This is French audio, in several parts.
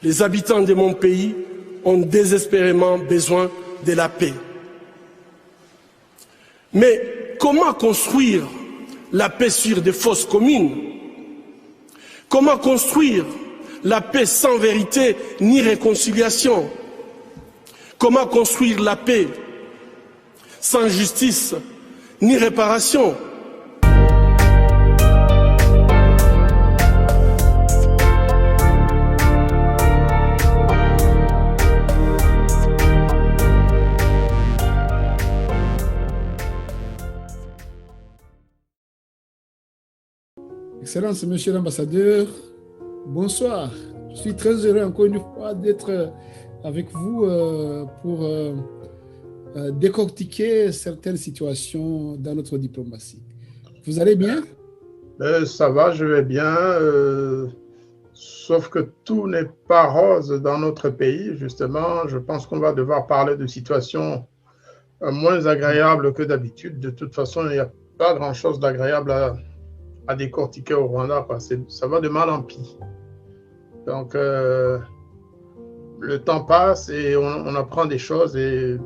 Les habitants de mon pays ont désespérément besoin de la paix. Mais comment construire la paix sur des fausses communes? Comment construire la paix sans vérité ni réconciliation? Comment construire la paix sans justice ni réparation? Excellence, Monsieur l'ambassadeur, bonsoir. Je suis très heureux encore une fois d'être avec vous pour décortiquer certaines situations dans notre diplomatie. Vous allez bien? Ça va, je vais bien, sauf que tout n'est pas rose dans notre pays. Justement, je pense qu'on va devoir parler de situations moins agréables que d'habitude. De toute façon, il n'y a pas grand-chose d'agréable à décortiquer au Rwanda, quoi. Ça va de mal en pis. Donc, le temps passe et on apprend des choses et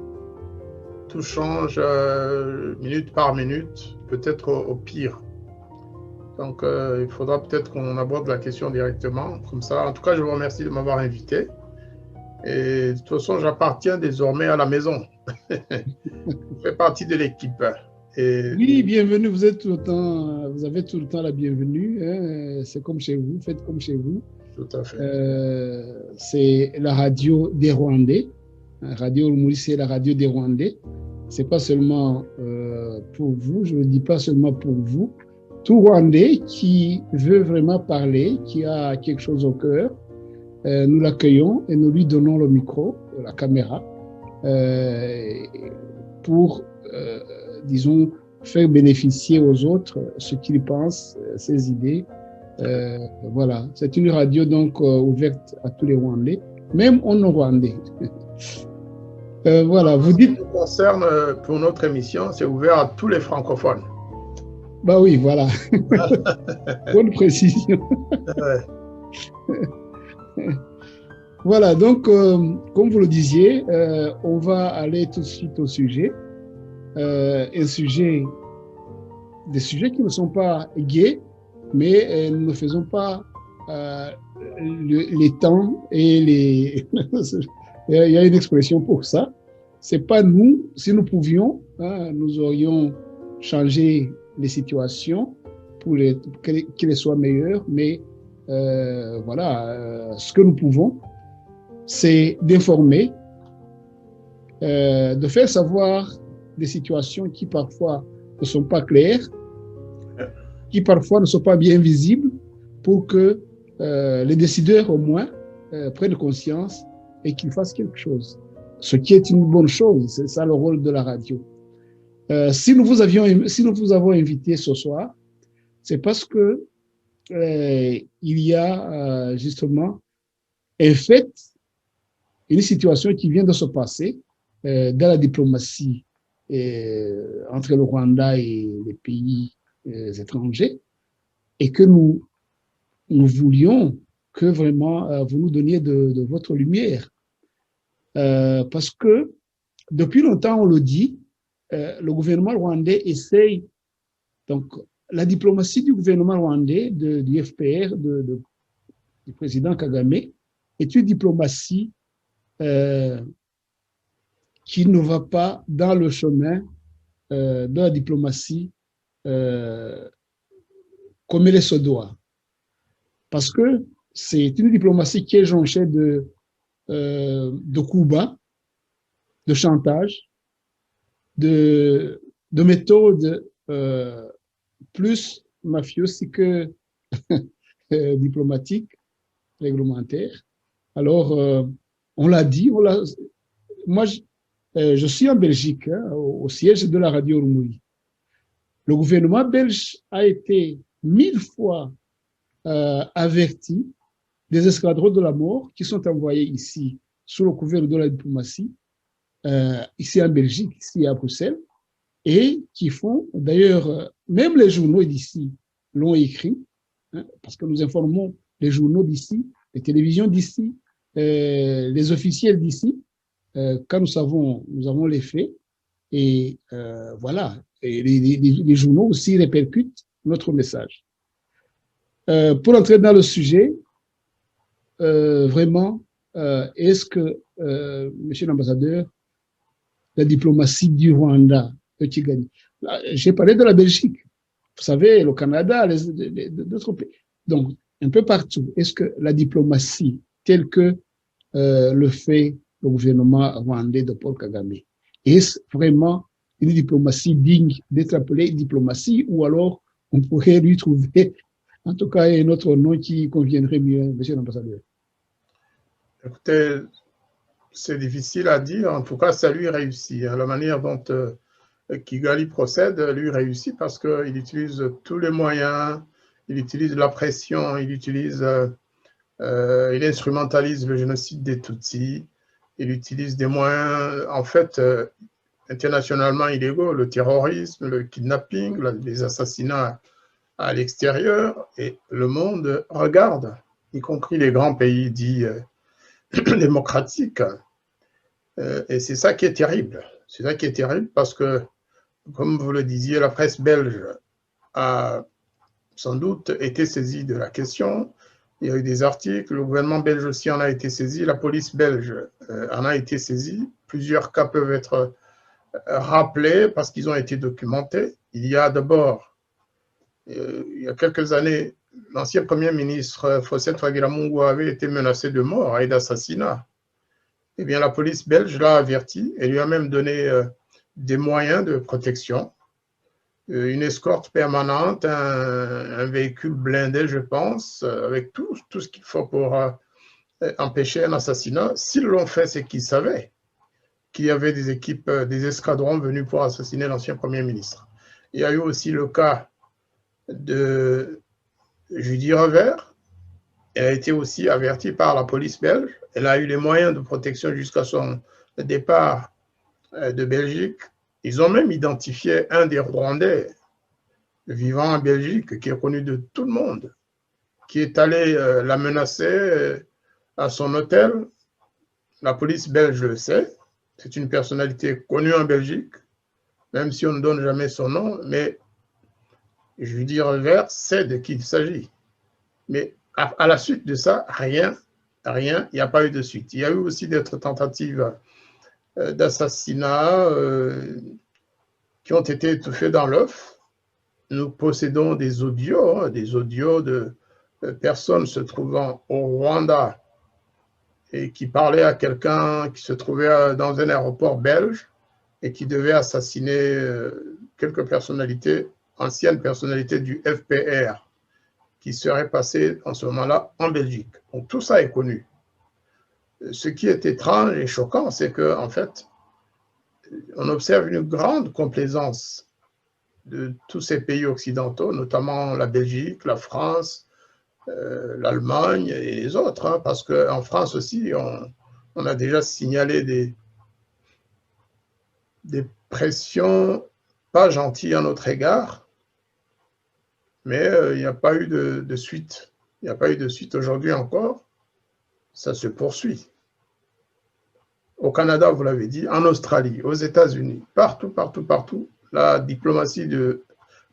tout change minute par minute, peut-être au pire. Donc, il faudra peut-être qu'on aborde la question directement, comme ça. En tout cas, je vous remercie de m'avoir invité. Et de toute façon, j'appartiens désormais à la maison. Je fais partie de l'équipe. Oui, bienvenue. Vous avez tout le temps la bienvenue. Hein. C'est comme chez vous, faites comme chez vous. Tout à fait. C'est la radio des Rwandais. Radio Urumuri, c'est la radio des Rwandais. C'est pas seulement pour vous, je ne le dis pas seulement pour vous. Tout Rwandais qui veut vraiment parler, qui a quelque chose au cœur, nous l'accueillons et nous lui donnons le micro, la caméra, pour disons, faire bénéficier aux autres ce qu'ils pensent, ses idées. Voilà, c'est une radio donc ouverte à tous les Rwandais, même aux non-Rwandais. Voilà, vous dites... Ce qui nous concerne pour notre émission, c'est ouvert à tous les francophones. Bah oui, voilà. Bonne précision. Voilà, donc, comme vous le disiez, on va aller tout de suite au sujet. Des sujets qui ne sont pas gais, mais nous ne faisons pas les temps et les... Il y a une expression pour ça. C'est pas nous, si nous pouvions, hein, nous aurions changé les situations pour qu'elles soient meilleures, mais voilà, ce que nous pouvons, c'est d'informer, de faire savoir des situations qui parfois ne sont pas claires, qui parfois ne sont pas bien visibles, pour que les décideurs au moins prennent conscience et qu'ils fassent quelque chose. Ce qui est une bonne chose, c'est ça le rôle de la radio. Si nous vous avons invité ce soir, c'est parce que il y a justement un fait, une situation qui vient de se passer dans la diplomatie entre le Rwanda et les pays étrangers, et que nous voulions que vraiment vous nous donniez de votre lumière. Parce que depuis longtemps, on le dit, le gouvernement rwandais essaye, donc la diplomatie du gouvernement rwandais, du FPR, du président Kagame, est une diplomatie qui ne va pas dans le chemin de la diplomatie comme il se doit. Parce que c'est une diplomatie qui est jonchée de coups bas, de chantage, de méthodes plus mafieuses que diplomatiques, réglementaires. Alors, on l'a dit, moi, je suis en Belgique, hein, au siège de la radio Urumuri. Le gouvernement belge a été 1000 fois averti des escadrons de la mort qui sont envoyés ici sous le couvert de la diplomatie, ici en Belgique, ici à Bruxelles, et qui font, d'ailleurs, même les journaux d'ici l'ont écrit, hein, parce que nous informons les journaux d'ici, les télévisions d'ici, les officiels d'ici, quand nous avons les faits, et voilà, et les journaux aussi répercutent notre message. Pour entrer dans le sujet, vraiment, est-ce que, monsieur l'ambassadeur, la diplomatie du Rwanda peut-il gagner? J'ai parlé de la Belgique, vous savez, le Canada, d'autres pays. Donc, un peu partout, est-ce que la diplomatie telle que le fait le gouvernement rwandais de Paul Kagame, est-ce vraiment une diplomatie digne d'être appelée diplomatie, ou alors on pourrait lui trouver en tout cas un autre nom qui conviendrait mieux, monsieur l'ambassadeur? Écoutez, c'est difficile à dire. En tout cas, ça lui réussit. La manière dont Kigali procède, lui réussit parce qu'il utilise tous les moyens, il utilise la pression, il instrumentalise le génocide des Tutsis, il utilise des moyens, en fait, internationalement illégaux, le terrorisme, le kidnapping, les assassinats à l'extérieur, et le monde regarde, y compris les grands pays dits démocratiques. Et c'est ça qui est terrible. C'est ça qui est terrible parce que, comme vous le disiez, la presse belge a sans doute été saisie de la question. Il y a eu des articles, le gouvernement belge aussi en a été saisi, la police belge en a été saisie. Plusieurs cas peuvent être rappelés parce qu'ils ont été documentés. Il y a d'abord, il y a quelques années, l'ancien Premier ministre Faustin Twagiramungu avait été menacé de mort et d'assassinat. Eh bien, la police belge l'a averti et lui a même donné des moyens de protection, une escorte permanente, un véhicule blindé, je pense, avec tout ce qu'il faut pour empêcher un assassinat. S'ils l'ont fait, c'est qu'ils savaient qu'il y avait des équipes, des escadrons venus pour assassiner l'ancien Premier ministre. Il y a eu aussi le cas de Judy Revers. Elle a été aussi avertie par la police belge. Elle a eu les moyens de protection jusqu'à son départ de Belgique. Ils ont même identifié un des Rwandais vivant en Belgique, qui est connu de tout le monde, qui est allé la menacer à son hôtel. La police belge le sait. C'est une personnalité connue en Belgique, même si on ne donne jamais son nom, mais Judy Revers sait de qui il s'agit. Mais à la suite de ça, rien, il n'y a pas eu de suite. Il y a eu aussi des tentatives d'assassinat qui ont été étouffées dans l'œuf. Nous possédons des audios de personnes se trouvant au Rwanda et qui parlaient à quelqu'un qui se trouvait dans un aéroport belge et qui devait assassiner quelques personnalités, anciennes personnalités du FPR, qui seraient passées en ce moment-là en Belgique. Donc tout ça est connu. Ce qui est étrange et choquant, c'est qu'en fait, on observe une grande complaisance de tous ces pays occidentaux, notamment la Belgique, la France, l'Allemagne et les autres, hein, parce qu'en France aussi, on a déjà signalé des pressions pas gentilles à notre égard, mais il n'y a pas eu de suite. Il n'y a pas eu de suite aujourd'hui encore. Ça se poursuit. Au Canada, vous l'avez dit, en Australie, aux États-Unis, partout, la diplomatie de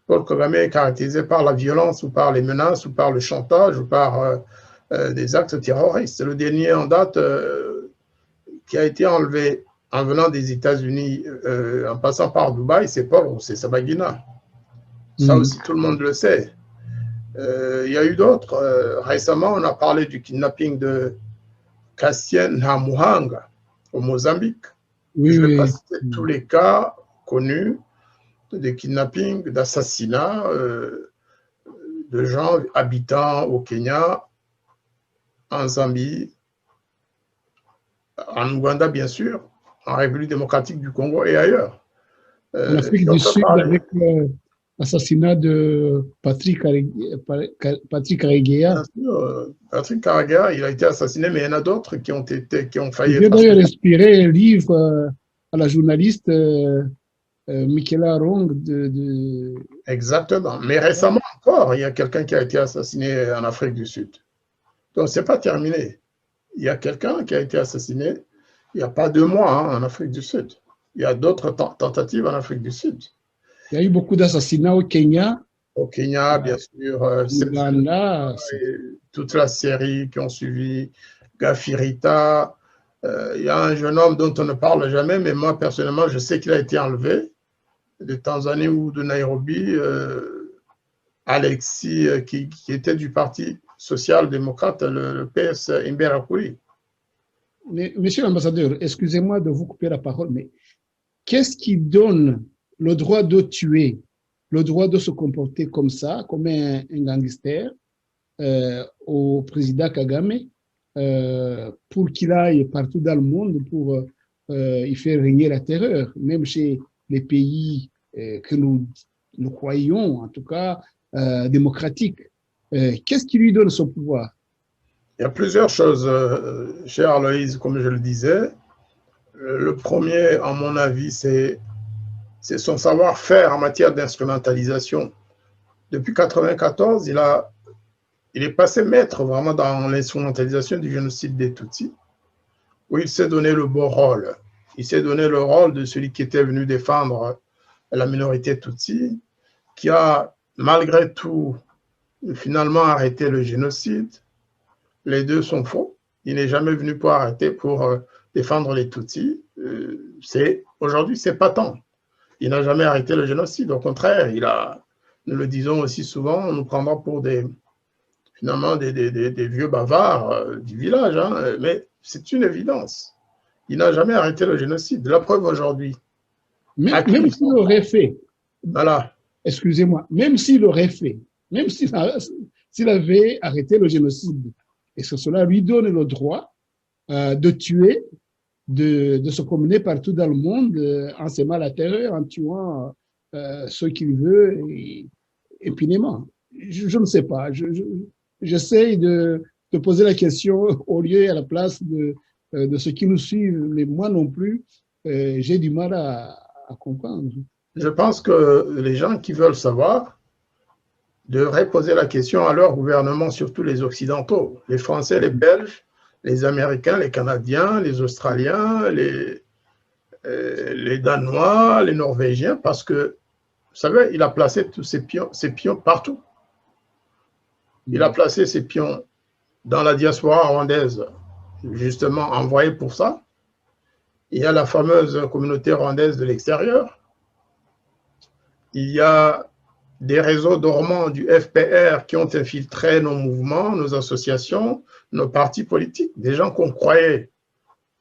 Paul Kagame est caractérisée par la violence ou par les menaces ou par le chantage ou par des actes terroristes. Le dernier en date qui a été enlevé en venant des États-Unis, en passant par Dubaï, c'est Paul Rusesabagina. Ça aussi, tout le monde le sait. Il y a eu d'autres. Récemment, on a parlé du kidnapping de Cassien Nhamuhanga au Mozambique. Oui, je ne vais oui. pas citer tous les cas connus de kidnapping, d'assassinat de gens habitant au Kenya, en Zambie, en Ouganda bien sûr, en République démocratique du Congo et ailleurs. En Afrique du Sud, avec l'assassinat de Patrick Karegeya. Patrick Karegeya, il a été assassiné, mais il y en a d'autres qui ont failli être assassinés. Il vient d'ailleurs inspirer un livre à la journaliste Michaela Rong Exactement. Mais récemment encore, il y a quelqu'un qui a été assassiné en Afrique du Sud. Donc, ce n'est pas terminé. il y a quelqu'un qui a été assassiné il n'y a pas 2 mois en Afrique du Sud. Il y a d'autres tentatives en Afrique du Sud. Il y a eu beaucoup d'assassinats au Kenya. Au Kenya, bien sûr. Uganda, toute la série qui ont suivi, Gafirita. Il y a un jeune homme dont on ne parle jamais, mais moi, personnellement, je sais qu'il a été enlevé de Tanzanie ou de Nairobi. Alexis, qui était du Parti social-démocrate, le PS Imberakuri. Monsieur l'ambassadeur, excusez-moi de vous couper la parole, mais qu'est-ce qui donne le droit de tuer, le droit de se comporter comme ça, comme un gangster, au président Kagame, pour qu'il aille partout dans le monde pour y faire régner la terreur, même chez les pays que nous croyons, en tout cas, démocratiques. Qu'est-ce qui lui donne son pouvoir? Il y a plusieurs choses, cher Aloïse, comme je le disais. Le premier, à mon avis, c'est son savoir-faire en matière d'instrumentalisation. Depuis 1994, il est passé maître vraiment dans l'instrumentalisation du génocide des Tutsis, où il s'est donné le beau rôle. Il s'est donné le rôle de celui qui était venu défendre la minorité Tutsi, qui a, malgré tout, finalement arrêté le génocide. Les deux sont faux. Il n'est jamais venu pour arrêter, pour défendre les Tutsis. Aujourd'hui, c'est patent. Il n'a jamais arrêté le génocide. Au contraire, nous le disons aussi souvent, on nous prendra pour finalement des vieux bavards du village, hein, mais c'est une évidence. Il n'a jamais arrêté le génocide. La preuve aujourd'hui. Même s'il aurait fait, voilà. Excusez-moi, même s'il aurait fait, même s'il avait arrêté le génocide, est-ce que cela lui donne le droit de tuer, de se promener partout dans le monde en sémant la terreur, en tuant ceux qu'il veut impunément? Je ne sais pas. J'essaie de poser la question au lieu et à la place de ceux qui nous suivent, mais moi non plus, j'ai du mal à comprendre. Je pense que les gens qui veulent savoir devraient poser la question à leur gouvernement, surtout les Occidentaux, les Français, les Belges, les Américains, les Canadiens, les Australiens, les Danois, les Norvégiens, parce que, vous savez, il a placé tous ses pions partout. Il a placé ses pions dans la diaspora rwandaise, justement envoyée pour ça. Il y a la fameuse communauté rwandaise de l'extérieur. Il y a des réseaux dormants du FPR qui ont infiltré nos mouvements, nos associations, nos partis politiques, des gens qu'on croyait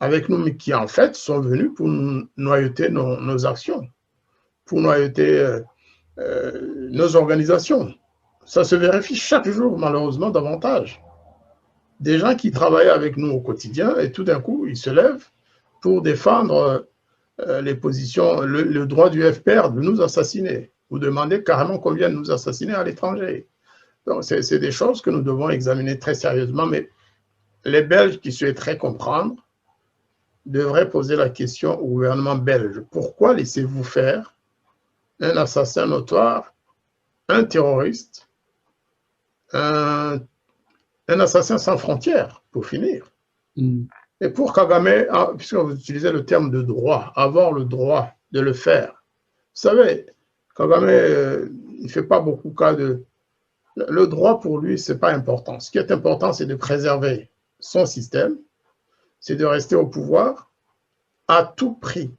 avec nous, mais qui en fait sont venus pour noyauter nos actions, pour noyauter nos organisations. Ça se vérifie chaque jour, malheureusement, davantage. Des gens qui travaillaient avec nous au quotidien et tout d'un coup, ils se lèvent pour défendre les positions, le droit du FPR de nous assassiner, ou demander carrément qu'on vienne nous assassiner à l'étranger. Donc, c'est des choses que nous devons examiner très sérieusement, mais les Belges qui souhaiteraient comprendre devraient poser la question au gouvernement belge. Pourquoi laissez-vous faire un assassin notoire, un terroriste, un assassin sans frontières, pour finir? Et pour Kagame, puisque vous utilisez le terme de droit, avoir le droit de le faire. Vous savez, Kagame, il ne fait pas beaucoup cas de... Le droit pour lui, ce n'est pas important. Ce qui est important, c'est de préserver son système, c'est de rester au pouvoir à tout prix.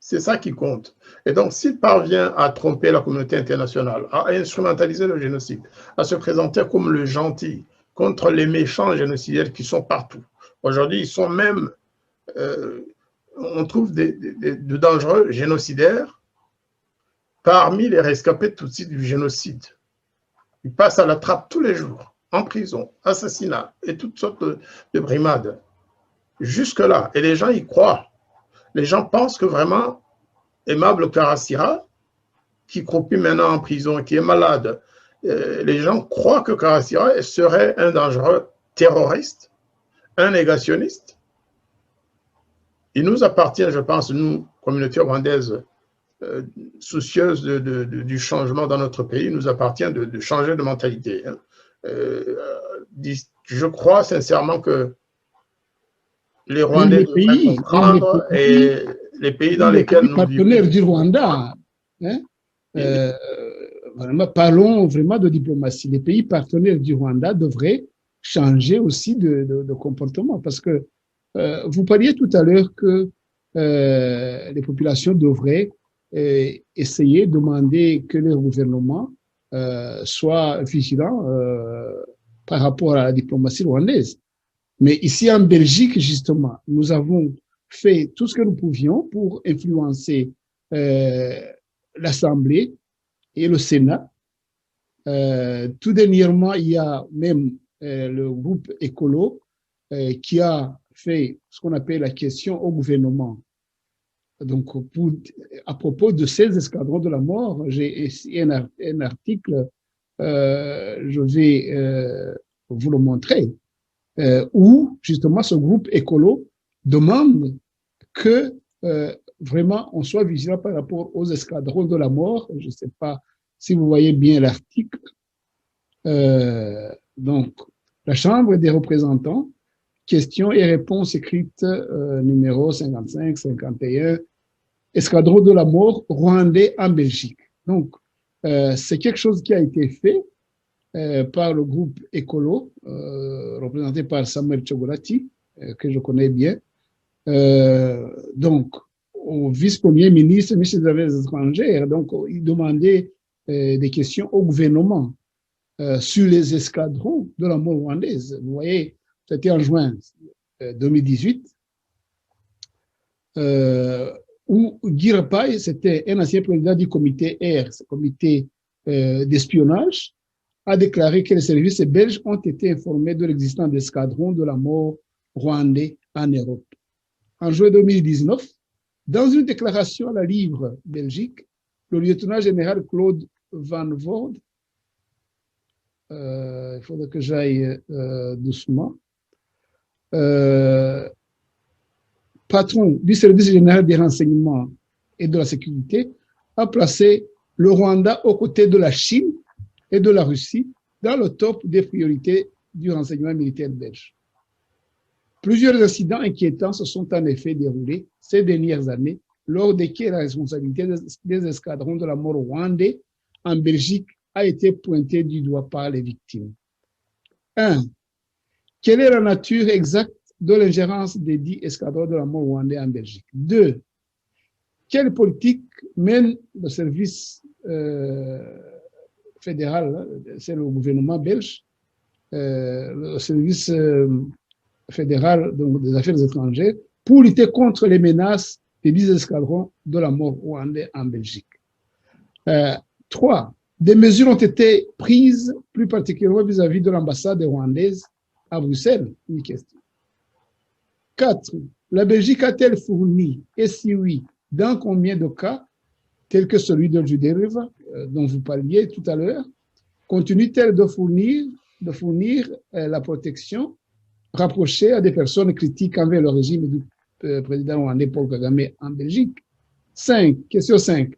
C'est ça qui compte. Et donc, s'il parvient à tromper la communauté internationale, à instrumentaliser le génocide, à se présenter comme le gentil contre les méchants génocidaires qui sont partout. Aujourd'hui, ils sont même, on trouve de dangereux génocidaires parmi les rescapés Tutsis du génocide. Ils passent à la trappe tous les jours, en prison, assassinat et toutes sortes de brimades. Jusque-là. Et les gens y croient. Les gens pensent que vraiment, Aimable Karasira, qui croupit maintenant en prison, qui est malade, les gens croient que Karasira serait un dangereux terroriste, un négationniste. Il nous appartient, je pense, nous, communauté rwandaise, soucieuse du changement dans notre pays, il nous appartient de changer de mentalité. Je crois sincèrement que les Rwandais devraient comprendre et les pays dans lesquels nous partenaires vivons. du Rwanda, hein, vraiment, parlons vraiment de diplomatie. Les pays partenaires du Rwanda devraient changer aussi de comportement parce que vous parliez tout à l'heure que les populations devraient essayer, demander que le gouvernement soit vigilant par rapport à la diplomatie rwandaise. Mais ici en Belgique, justement, nous avons fait tout ce que nous pouvions pour influencer l'Assemblée et le Sénat. Tout dernièrement, il y a même le groupe écolo qui a fait ce qu'on appelle la question au gouvernement. Donc, à propos de ces escadrons de la mort, j'ai ici un article, je vais vous le montrer, où justement ce groupe écolo demande que vraiment on soit vigilant par rapport aux escadrons de la mort. Je ne sais pas si vous voyez bien l'article. Donc, la Chambre des représentants, questions et réponses écrites numéro 55-51, escadron de la mort rwandais en Belgique. Donc, c'est quelque chose qui a été fait par le groupe écolo, représenté par Samuel Tchogolati, que je connais bien. Donc, au vice-premier ministre, ministre des Affaires étrangères, donc, il demandait des questions au gouvernement sur les escadrons de la mort rwandaise. Vous voyez, c'était en juin 2018, où Guy Rapaille, c'était un ancien président du comité R, ce comité d'espionnage, a déclaré que les services belges ont été informés de l'existence d'escadrons de la mort rwandais en Europe. En juin 2019, dans une déclaration à la Livre Belgique, le lieutenant général Claude Van Voorde, il faudrait que j'aille doucement, patron du service général des renseignements et de la sécurité, a placé le Rwanda aux côtés de la Chine et de la Russie dans le top des priorités du renseignement militaire belge. Plusieurs incidents inquiétants se sont en effet déroulés ces dernières années, lors desquels la responsabilité des escadrons de la mort rwandais en Belgique a été pointée du doigt par les victimes. 1. Quelle est la nature exacte de l'ingérence des dits escadrons de la mort rwandais en Belgique? 2. Quelle politique mène le service fédéral, c'est le gouvernement belge, le service fédéral donc, des affaires étrangères, pour lutter contre les menaces des 10 escadrons de la mort rwandais en Belgique? 3. Des mesures ont été prises, plus particulièrement vis-à-vis de l'ambassade rwandaise à Bruxelles? Une question. 4. La Belgique a-t-elle fourni, et si oui, dans combien de cas, tels que celui de Juderiva, dont vous parliez tout à l'heure, continue-t-elle de fournir la protection rapprochée à des personnes critiques envers le régime du président rwandais Paul Kagame en Belgique? 5. Question 5.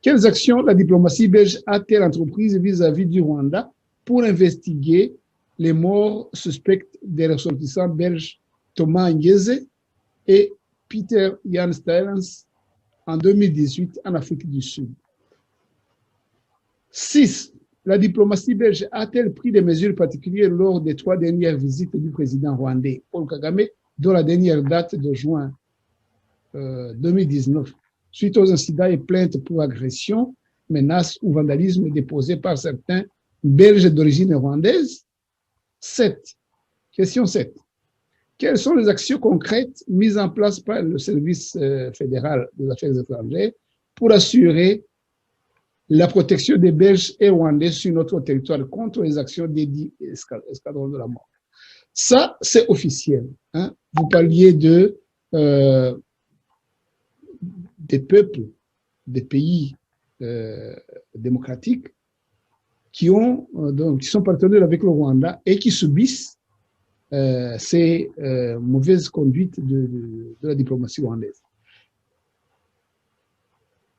Quelles actions la diplomatie belge a-t-elle entreprises vis-à-vis du Rwanda pour investiguer les morts suspectes des ressortissants belges Thomas Ngeze et Peter Jan Stylens en 2018 en Afrique du Sud? 6. La diplomatie belge a-t-elle pris des mesures particulières lors des 3 dernières visites du président rwandais Paul Kagame, dont la dernière date de juin 2019, suite aux incidents et plaintes pour agression, menaces ou vandalisme déposés par certains Belges d'origine rwandaise? 7. Question 7. Quelles sont les actions concrètes mises en place par le service fédéral des affaires étrangères pour assurer la protection des Belges et Rwandais sur notre territoire contre les actions des 10 escadrons de la mort? Ça, c'est officiel. Hein? Vous parliez des peuples, des pays démocratiques qui sont partenaires avec le Rwanda et qui subissent ces mauvaises conduites de la diplomatie rwandaise.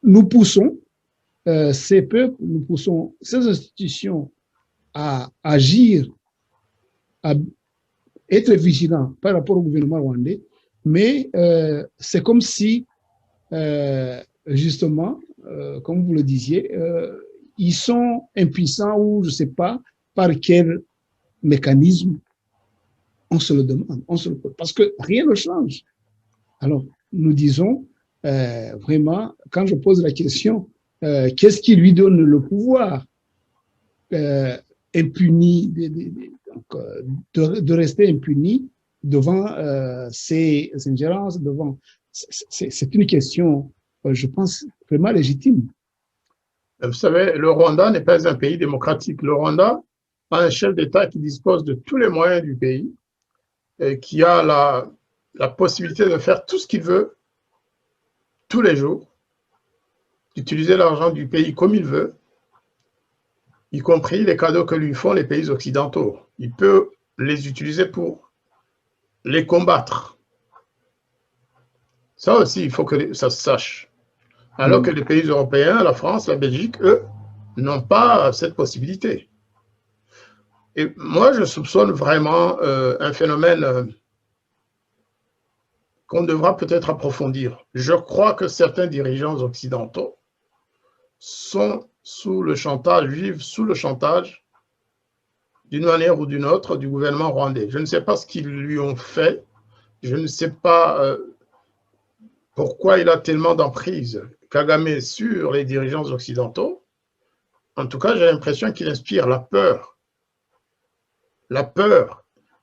Nous poussons ces peuples, nous poussons ces institutions à agir, à être vigilants par rapport au gouvernement rwandais Mais c'est comme si, justement, comme vous le disiez, ils sont impuissants ou je ne sais pas par quel mécanisme on se le demande, on se le pose, parce que rien ne change. Alors, nous disons vraiment, quand je pose la question, qu'est-ce qui lui donne le pouvoir impuni, de rester impuni devant ces ingérences, devant. C'est une question, je pense, vraiment légitime. Vous savez, le Rwanda n'est pas un pays démocratique. Le Rwanda a un chef d'État qui dispose de tous les moyens du pays, et qui a la possibilité de faire tout ce qu'il veut tous les jours, d'utiliser l'argent du pays comme il veut, y compris les cadeaux que lui font les pays occidentaux. Il peut les utiliser pour les combattre. Ça aussi, il faut que ça se sache. Alors que les pays européens, la France, la Belgique, eux, n'ont pas cette possibilité. Et moi, je soupçonne vraiment un phénomène qu'on devra peut-être approfondir. Je crois que certains dirigeants occidentaux sont sous le chantage, vivent sous le chantage, d'une manière ou d'une autre, du gouvernement rwandais. Je ne sais pas ce qu'ils lui ont fait, je ne sais pas pourquoi il a tellement d'emprise, Kagame, sur les dirigeants occidentaux. En tout cas, j'ai l'impression qu'il inspire la peur,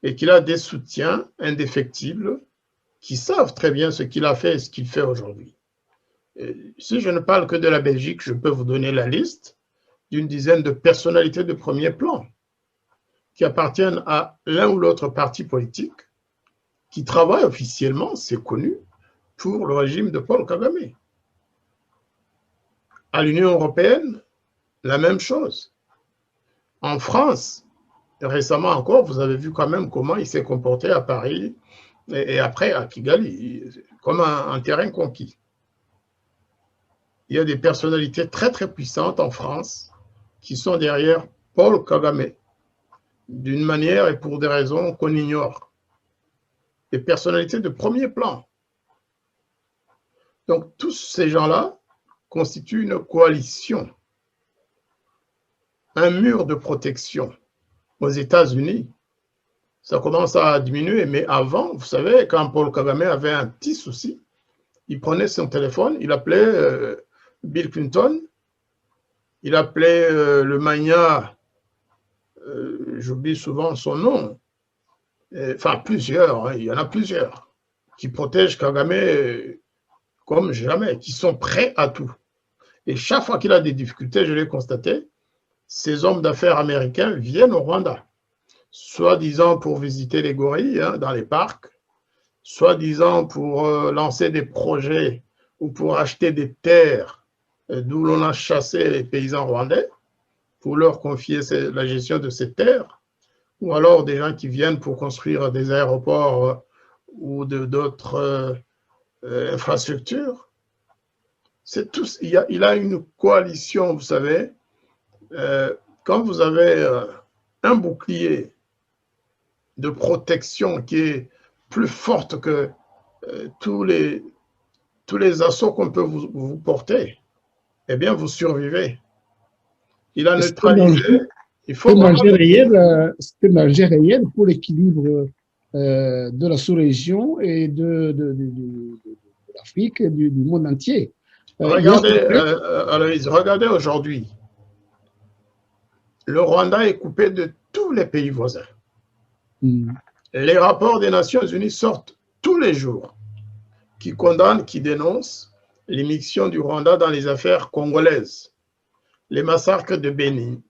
et qu'il a des soutiens indéfectibles qui savent très bien ce qu'il a fait et ce qu'il fait aujourd'hui. Si je ne parle que de la Belgique, je peux vous donner la liste d'une dizaine de personnalités de premier plan qui appartiennent à l'un ou l'autre parti politique, qui travaillent officiellement, c'est connu, pour le régime de Paul Kagame. À l'Union européenne, la même chose. En France, récemment encore, vous avez vu quand même comment il s'est comporté à Paris et après à Kigali, comme un terrain conquis. Il y a des personnalités très très puissantes en France qui sont derrière Paul Kagame, d'une manière et pour des raisons qu'on ignore. Des personnalités de premier plan. Donc tous ces gens-là constituent une coalition, un mur de protection. Aux États-Unis, ça commence à diminuer, mais avant, vous savez, quand Paul Kagame avait un petit souci, il prenait son téléphone, il appelait Bill Clinton, il appelait le mania, j'oublie souvent son nom, enfin plusieurs, hein, il y en a plusieurs, qui protègent Kagame comme jamais, qui sont prêts à tout. Et chaque fois qu'il a des difficultés, je l'ai constaté, ces hommes d'affaires américains viennent au Rwanda, soi-disant pour visiter les gorilles hein, dans les parcs, soi-disant pour lancer des projets ou pour acheter des terres d'où l'on a chassé les paysans rwandais, pour leur confier la gestion de ces terres, ou alors des gens qui viennent pour construire des aéroports ou d'autres infrastructures. C'est tout, il a une coalition, vous savez, quand vous avez un bouclier de protection qui est plus forte que tous les assauts qu'on peut vous porter, eh bien, vous survivez. Il a neutralisé. C'est un danger réel pour l'équilibre de la sous-région et de l'Afrique et du monde entier. Regardez, Aloïse, regardez aujourd'hui. Le Rwanda est coupé de tous les pays voisins. Les rapports des Nations Unies sortent tous les jours qui condamnent, qui dénoncent l'immixtion du Rwanda dans les affaires congolaises, les massacres de Béni,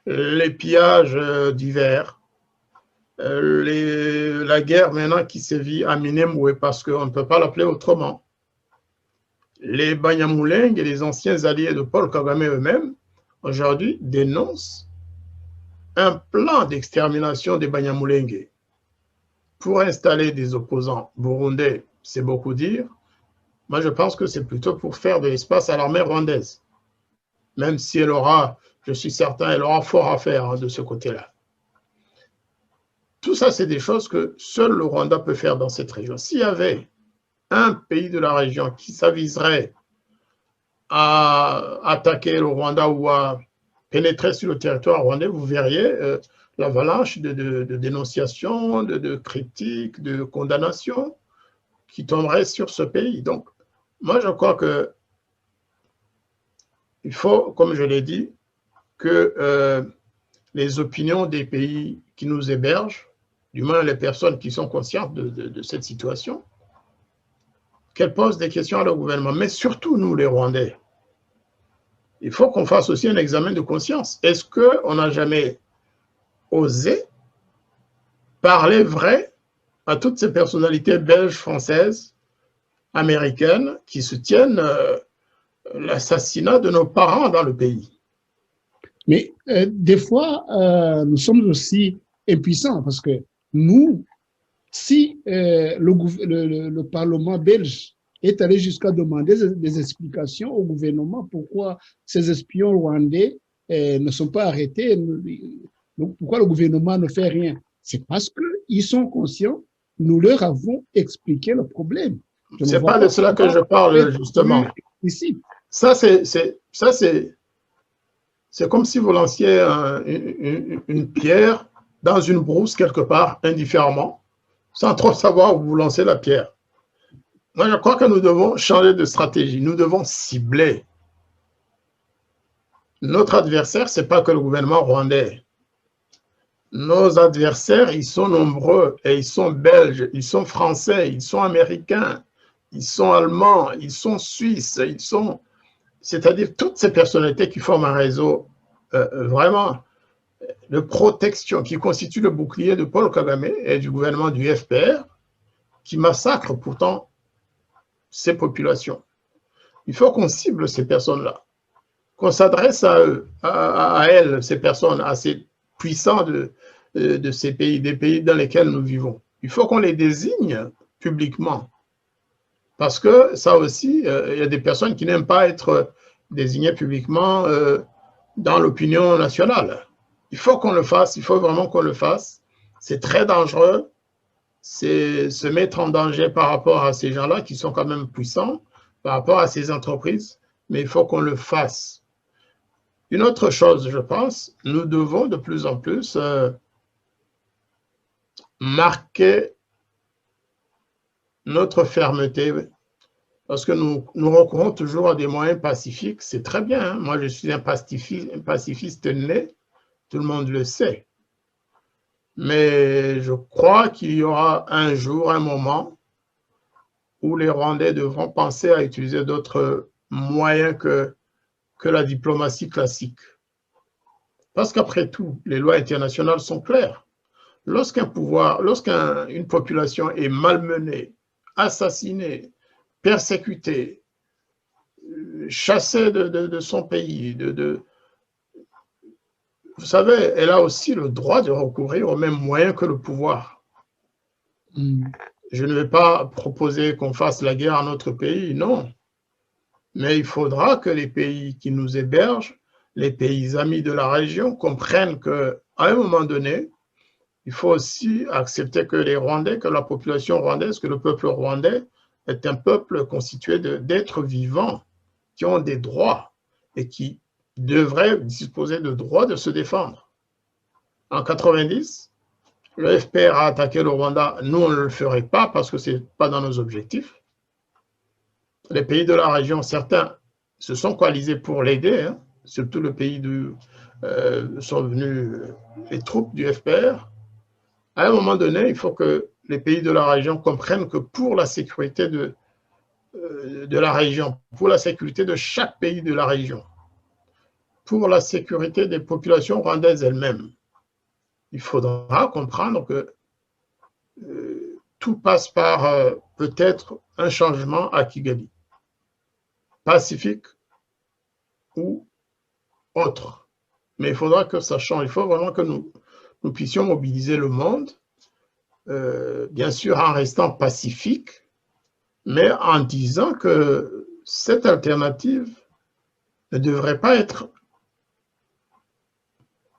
les pillages divers, la guerre maintenant qui sévit à Minembwe parce qu'on ne peut pas l'appeler autrement. Les Banyamulenge et les anciens alliés de Paul Kagame eux-mêmes, aujourd'hui, dénoncent un plan d'extermination des Banyamulenge pour installer des opposants burundais, c'est beaucoup dire. Moi, je pense que c'est plutôt pour faire de l'espace à l'armée rwandaise, même si elle aura, je suis certain, elle aura fort à faire hein, de ce côté-là. Tout ça, c'est des choses que seul le Rwanda peut faire dans cette région. S'il y avait un pays de la région qui s'aviserait à attaquer le Rwanda ou à pénétrer sur le territoire rwandais, vous verriez l'avalanche de dénonciations, de critiques, de condamnations qui tomberait sur ce pays. Donc, moi, je crois que il faut, comme je l'ai dit, que les opinions des pays qui nous hébergent, du moins les personnes qui sont conscientes de cette situation, qu'elles posent des questions à leur gouvernement, mais surtout nous, les Rwandais. Il faut qu'on fasse aussi un examen de conscience. Est-ce qu'on n'a jamais osé parler vrai à toutes ces personnalités belges, françaises, américaines qui soutiennent l'assassinat de nos parents dans le pays? Mais des fois, nous sommes aussi impuissants parce que nous, si le Parlement belge est allé jusqu'à demander des explications au gouvernement pourquoi ces espions rwandais ne sont pas arrêtés, donc pourquoi le gouvernement ne fait rien, c'est parce qu'ils sont conscients, nous leur avons expliqué le problème. C'est pas de cela que je parle, justement. Ici. Ça, c'est comme si vous lanciez une pierre dans une brousse quelque part, indifféremment, sans trop savoir où vous lancez la pierre. Moi, je crois que nous devons changer de stratégie. Nous devons cibler. Notre adversaire, ce n'est pas que le gouvernement rwandais. Nos adversaires, ils sont nombreux et ils sont belges, ils sont français, ils sont américains, ils sont allemands, ils sont suisses, c'est-à-dire toutes ces personnalités qui forment un réseau vraiment de protection, qui constitue le bouclier de Paul Kagame et du gouvernement du FPR, qui massacre pourtant ces populations. Il faut qu'on cible ces personnes-là, qu'on s'adresse à eux, à elles, ces personnes assez puissantes de ces pays, des pays dans lesquels nous vivons. Il faut qu'on les désigne publiquement. Parce que ça aussi, il y a des personnes qui n'aiment pas être désignées publiquement dans l'opinion nationale. Il faut qu'on le fasse, il faut vraiment qu'on le fasse. C'est très dangereux. C'est se mettre en danger par rapport à ces gens-là qui sont quand même puissants, par rapport à ces entreprises, mais il faut qu'on le fasse. Une autre chose, je pense, nous devons de plus en plus marquer notre fermeté, parce que nous recourons toujours à des moyens pacifiques. C'est très bien, hein? Moi je suis un pacifiste né, tout le monde le sait. Mais je crois qu'il y aura un jour, un moment, où les Rwandais devront penser à utiliser d'autres moyens que la diplomatie classique. Parce qu'après tout, les lois internationales sont claires. Lorsqu'une population est malmenée, assassinée, persécutée, chassée de son pays, vous savez, elle a aussi le droit de recourir aux mêmes moyens que le pouvoir. Je ne vais pas proposer qu'on fasse la guerre à notre pays, non. Mais il faudra que les pays qui nous hébergent, les pays amis de la région, comprennent qu'à un moment donné, il faut aussi accepter que les Rwandais, que la population rwandaise, que le peuple rwandais est un peuple constitué d'êtres vivants qui ont des droits et qui devraient disposer de droits de se défendre. En 90, le FPR a attaqué le Rwanda. Nous, on ne le ferait pas parce que ce n'est pas dans nos objectifs. Les pays de la région, certains se sont coalisés pour l'aider, hein, surtout le pays sont venus les troupes du FPR. À un moment donné, il faut que les pays de la région comprennent que pour la sécurité de la région, pour la sécurité de chaque pays de la région, pour la sécurité des populations rwandaises elles-mêmes, il faudra comprendre que tout passe par peut-être un changement à Kigali, pacifique ou autre. Mais il faudra que ça change. Il faut vraiment que nous puissions mobiliser le monde, bien sûr en restant pacifique, mais en disant que cette alternative ne devrait pas être,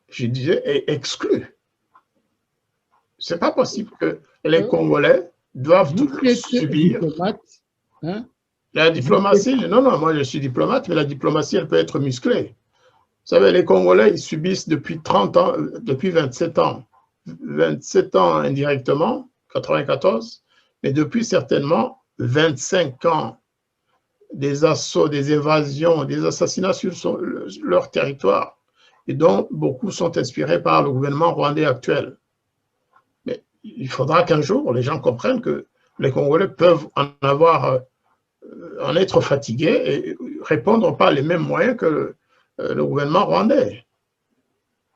je disais, exclue. Ce n'est pas possible que les Congolais doivent toujours subir Hein? La diplomatie, non, non, moi je suis diplomate, mais la diplomatie, elle peut être musclée. Vous savez, les Congolais, ils subissent depuis 30 ans, depuis 27 ans. 27 ans indirectement, 94, mais depuis certainement 25 ans des assauts, des évasions, des assassinats sur leur territoire, et dont beaucoup sont inspirés par le gouvernement rwandais actuel. Mais il faudra qu'un jour, les gens comprennent que les Congolais peuvent en être fatigués et répondre par les mêmes moyens que le gouvernement rwandais.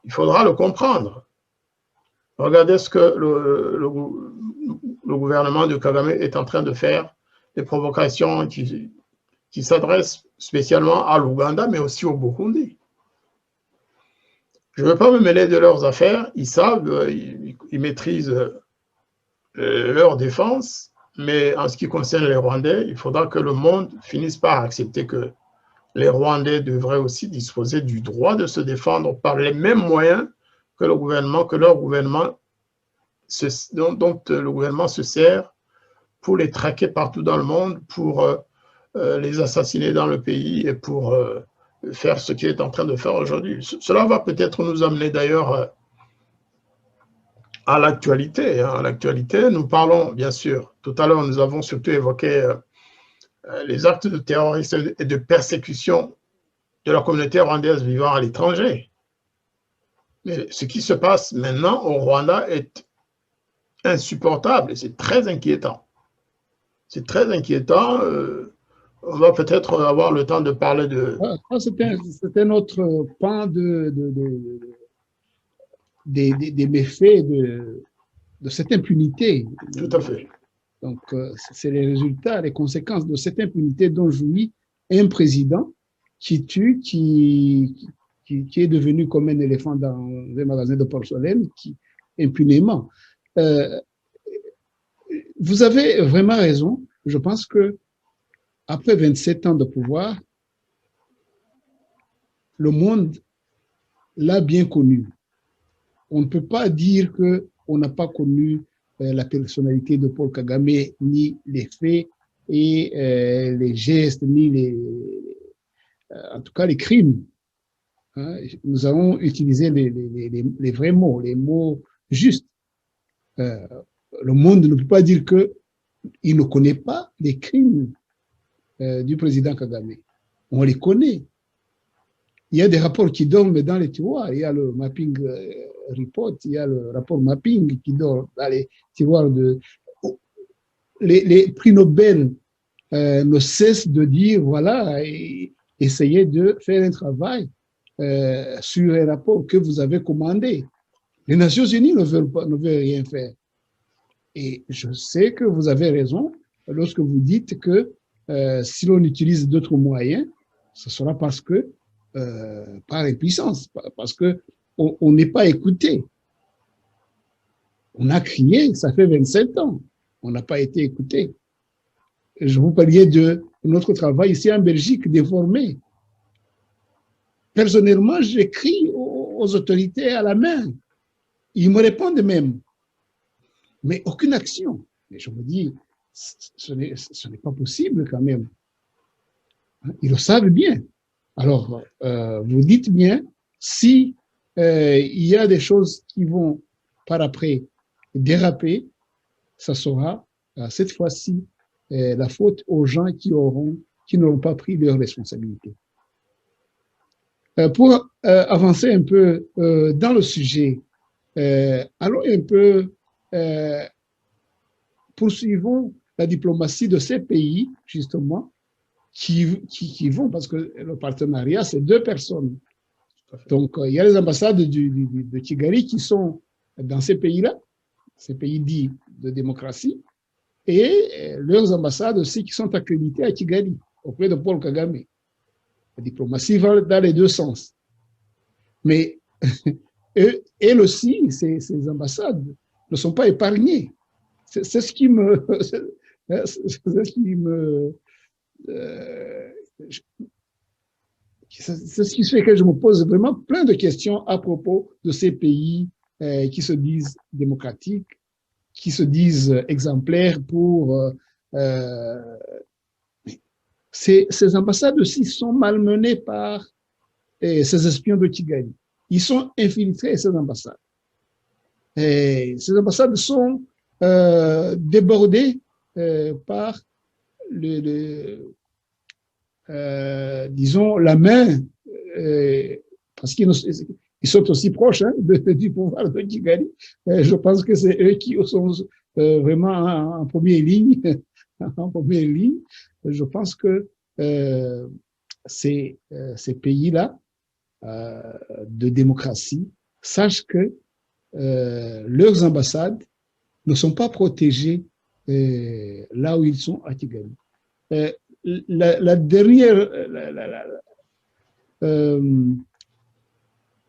Il faudra le comprendre. Regardez ce que le gouvernement de Kagame est en train de faire, des provocations qui s'adressent spécialement à l'Ouganda, mais aussi au Burundi. Je ne veux pas me mêler de leurs affaires, ils savent, ils maîtrisent leur défense, mais en ce qui concerne les Rwandais, il faudra que le monde finisse par accepter que les Rwandais devraient aussi disposer du droit de se défendre par les mêmes moyens que leur gouvernement dont le gouvernement se sert pour les traquer partout dans le monde, pour les assassiner dans le pays et pour faire ce qu'il est en train de faire aujourd'hui. Cela va peut-être nous amener d'ailleurs à l'actualité. À l'actualité, nous parlons, bien sûr, tout à l'heure, nous avons surtout évoqué les actes de terrorisme et de persécution de la communauté rwandaise vivant à l'étranger. Mais ce qui se passe maintenant au Rwanda est insupportable et c'est très inquiétant. C'est très inquiétant. On va peut-être avoir le temps de parler de... C'est un autre pan des méfaits de cette impunité. Tout à fait. Donc, c'est les résultats, les conséquences de cette impunité dont jouit un président qui tue, qui est devenu comme un éléphant dans un magasin de porcelaine, impunément. Vous avez vraiment raison. Je pense que après 27 ans de pouvoir, le monde l'a bien connu. On ne peut pas dire qu'on n'a pas connu la personnalité de Paul Kagame, ni les faits et les gestes, ni en tout cas les crimes. Hein? Nous avons utilisé les vrais mots, les mots justes. Le monde ne peut pas dire qu'il ne connaît pas les crimes du président Kagame. On les connaît. Il y a des rapports qui dorment dans les tiroirs. Il y a le mapping report, il y a le rapport mapping qui dort dans les tiroirs les prix Nobel ne cessent de dire, voilà, essayez de faire un travail sur les rapports que vous avez commandés. Les Nations Unies ne veulent rien faire. Et je sais que vous avez raison lorsque vous dites que si l'on utilise d'autres moyens, ce sera parce que, par impuissance, parce qu'on n'est pas écouté. On a crié, ça fait 27 ans, on n'a pas été écouté. Je vous parlais de notre travail ici en Belgique, déformé. Personnellement, j'écris aux autorités à la main. Ils me répondent même. Mais aucune action. Et je me dis, ce n'est pas possible quand même. Ils le savent bien. Alors, vous dites bien, si il y a des choses qui vont par après déraper, ça sera cette fois-ci la faute aux gens qui n'auront pas pris leurs responsabilités. Pour avancer un peu dans le sujet, allons un peu poursuivons la diplomatie de ces pays, justement, qui vont, parce que le partenariat, c'est 2 personnes. Donc, il y a les ambassades de Kigali qui sont dans ces pays-là, ces pays dits de démocratie, et leurs ambassades aussi qui sont accréditées à Kigali, auprès de Paul Kagame. La diplomatie va dans les 2 sens. Mais elles aussi, ces ambassades, ne sont pas épargnées. C'est ce qui me... c'est ce qui fait que je me pose vraiment plein de questions à propos de ces pays qui se disent démocratiques, qui se disent exemplaires pour ces ambassades aussi sont malmenées par ces espions de Kigali. Ils sont infiltrés, ces ambassades. Et ces ambassades sont débordées par disons, la main, parce qu'ils sont aussi proches du pouvoir de Kigali. Je pense que c'est eux qui sont vraiment en première ligne. En première ligne. Je pense que ces pays-là de démocratie sachent que leurs ambassades ne sont pas protégées là où ils sont à Kigali. La dernière,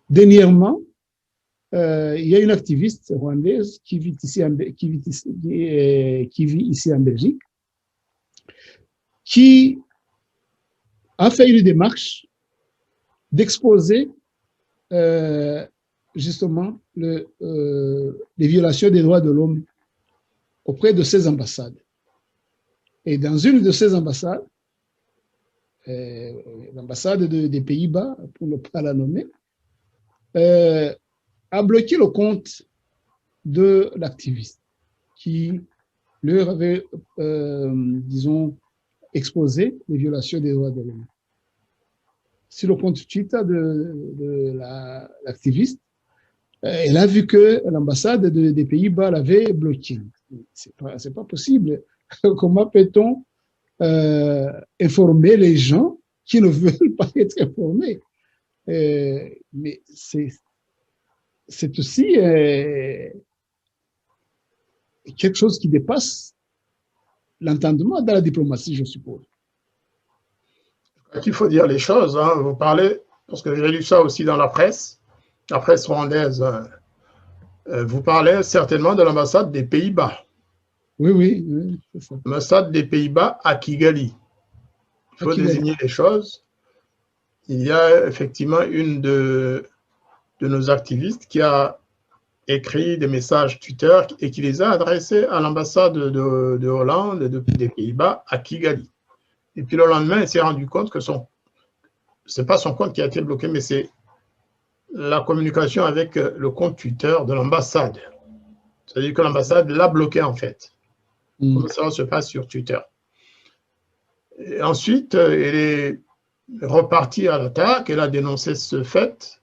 dernièrement, il y a une activiste rwandaise qui vit ici en Belgique, qui a fait une démarche d'exposer justement les violations des droits de l'homme auprès de ces ambassades. Et dans une de ces ambassades, l'ambassade des Pays-Bas, pour ne pas la nommer, a bloqué le compte de l'activiste qui leur avait, disons, exposé les violations des droits de l'homme. Sur le compte Twitter de l'activiste, elle a vu que l'ambassade des Pays-Bas l'avait bloqué. C'est pas possible. Comment peut-on informer les gens qui ne veulent pas être informés? Mais c'est aussi quelque chose qui dépasse l'entendement dans la diplomatie, je suppose. Il faut dire les choses. Hein. Vous parlez, parce que j'ai lu ça aussi dans la presse rwandaise. Vous parlez certainement de l'ambassade des Pays-Bas. Oui, c'est ça. L'ambassade des Pays-Bas à Kigali. Il faut désigner les choses. Il y a effectivement une de nos activistes qui a écrit des messages Twitter et qui les a adressés à l'ambassade de Hollande des Pays-Bas à Kigali. Et puis le lendemain, il s'est rendu compte que c'est pas son compte qui a été bloqué, mais c'est la communication avec le compte Twitter de l'ambassade. C'est-à-dire que l'ambassade l'a bloqué en fait. Comme ça se passe sur Twitter. Et ensuite, elle est repartie à l'attaque, elle a dénoncé ce fait,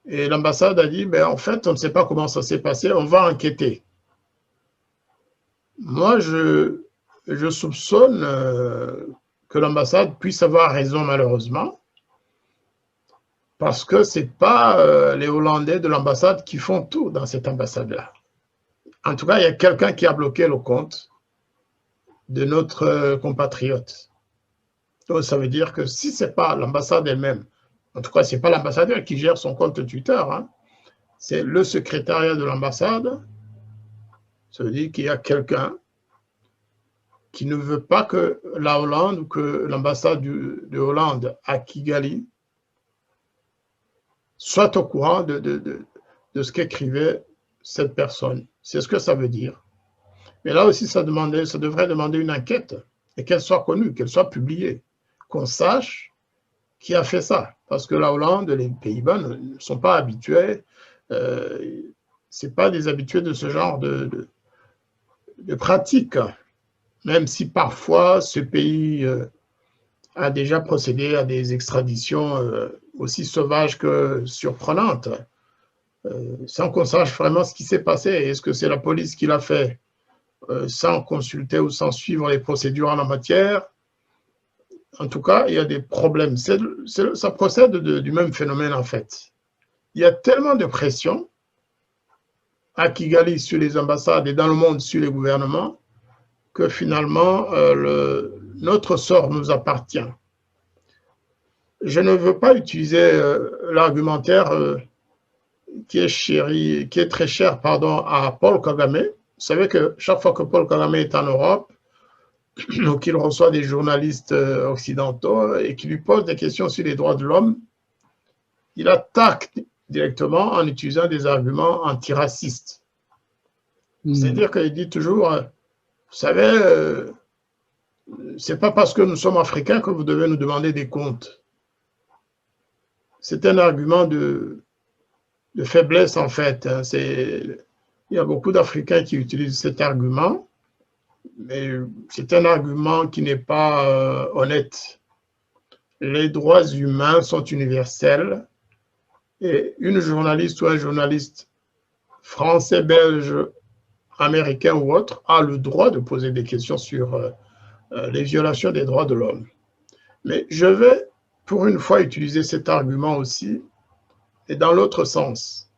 et l'ambassade a dit, ben, en fait, on ne sait pas comment ça s'est passé, on va enquêter. Moi, je soupçonne que l'ambassade puisse avoir raison, malheureusement, parce que ce n'est pas les Hollandais de l'ambassade qui font tout dans cette ambassade-là. En tout cas, il y a quelqu'un qui a bloqué le compte de notre compatriote. Donc, ça veut dire que si ce n'est pas l'ambassade elle-même, en tout cas, ce n'est pas l'ambassadeur qui gère son compte Twitter, hein, c'est le secrétariat de l'ambassade. Ça veut dire qu'il y a quelqu'un qui ne veut pas que la Hollande ou que l'ambassade de Hollande à Kigali soit au courant de ce qu'écrivait cette personne. C'est ce que ça veut dire. Mais là aussi, ça devrait demander une enquête et qu'elle soit connue, qu'elle soit publiée, qu'on sache qui a fait ça. Parce que la Hollande, les Pays-Bas ne sont pas habitués, c'est pas des habitués de ce genre de pratique. Même si parfois ce pays a déjà procédé à des extraditions aussi sauvages que surprenantes, sans qu'on sache vraiment ce qui s'est passé. Est-ce que c'est la police qui l'a fait sans consulter ou sans suivre les procédures en la matière? En tout cas, il y a des problèmes. Ça procède du même phénomène en fait. Il y a tellement de pression à Kigali sur les ambassades et dans le monde sur les gouvernements que finalement, notre sort nous appartient. Je ne veux pas utiliser l'argumentaire qui est très cher à Paul Kagame. Vous savez que chaque fois que Paul Kagame est en Europe, ou qu'il reçoit des journalistes occidentaux et qui lui posent des questions sur les droits de l'homme, il attaque directement en utilisant des arguments c'est pas parce que nous sommes africains que vous devez nous demander des comptes. C'est un argument de faiblesse, en fait. Hein. Il y a beaucoup d'Africains qui utilisent cet argument, mais c'est un argument qui n'est pas honnête. Les droits humains sont universels et une journaliste ou un journaliste français, belge, américain ou autre a le droit de poser des questions sur les violations des droits de l'homme. Mais je vais, pour une fois, utiliser cet argument aussi, et dans l'autre sens.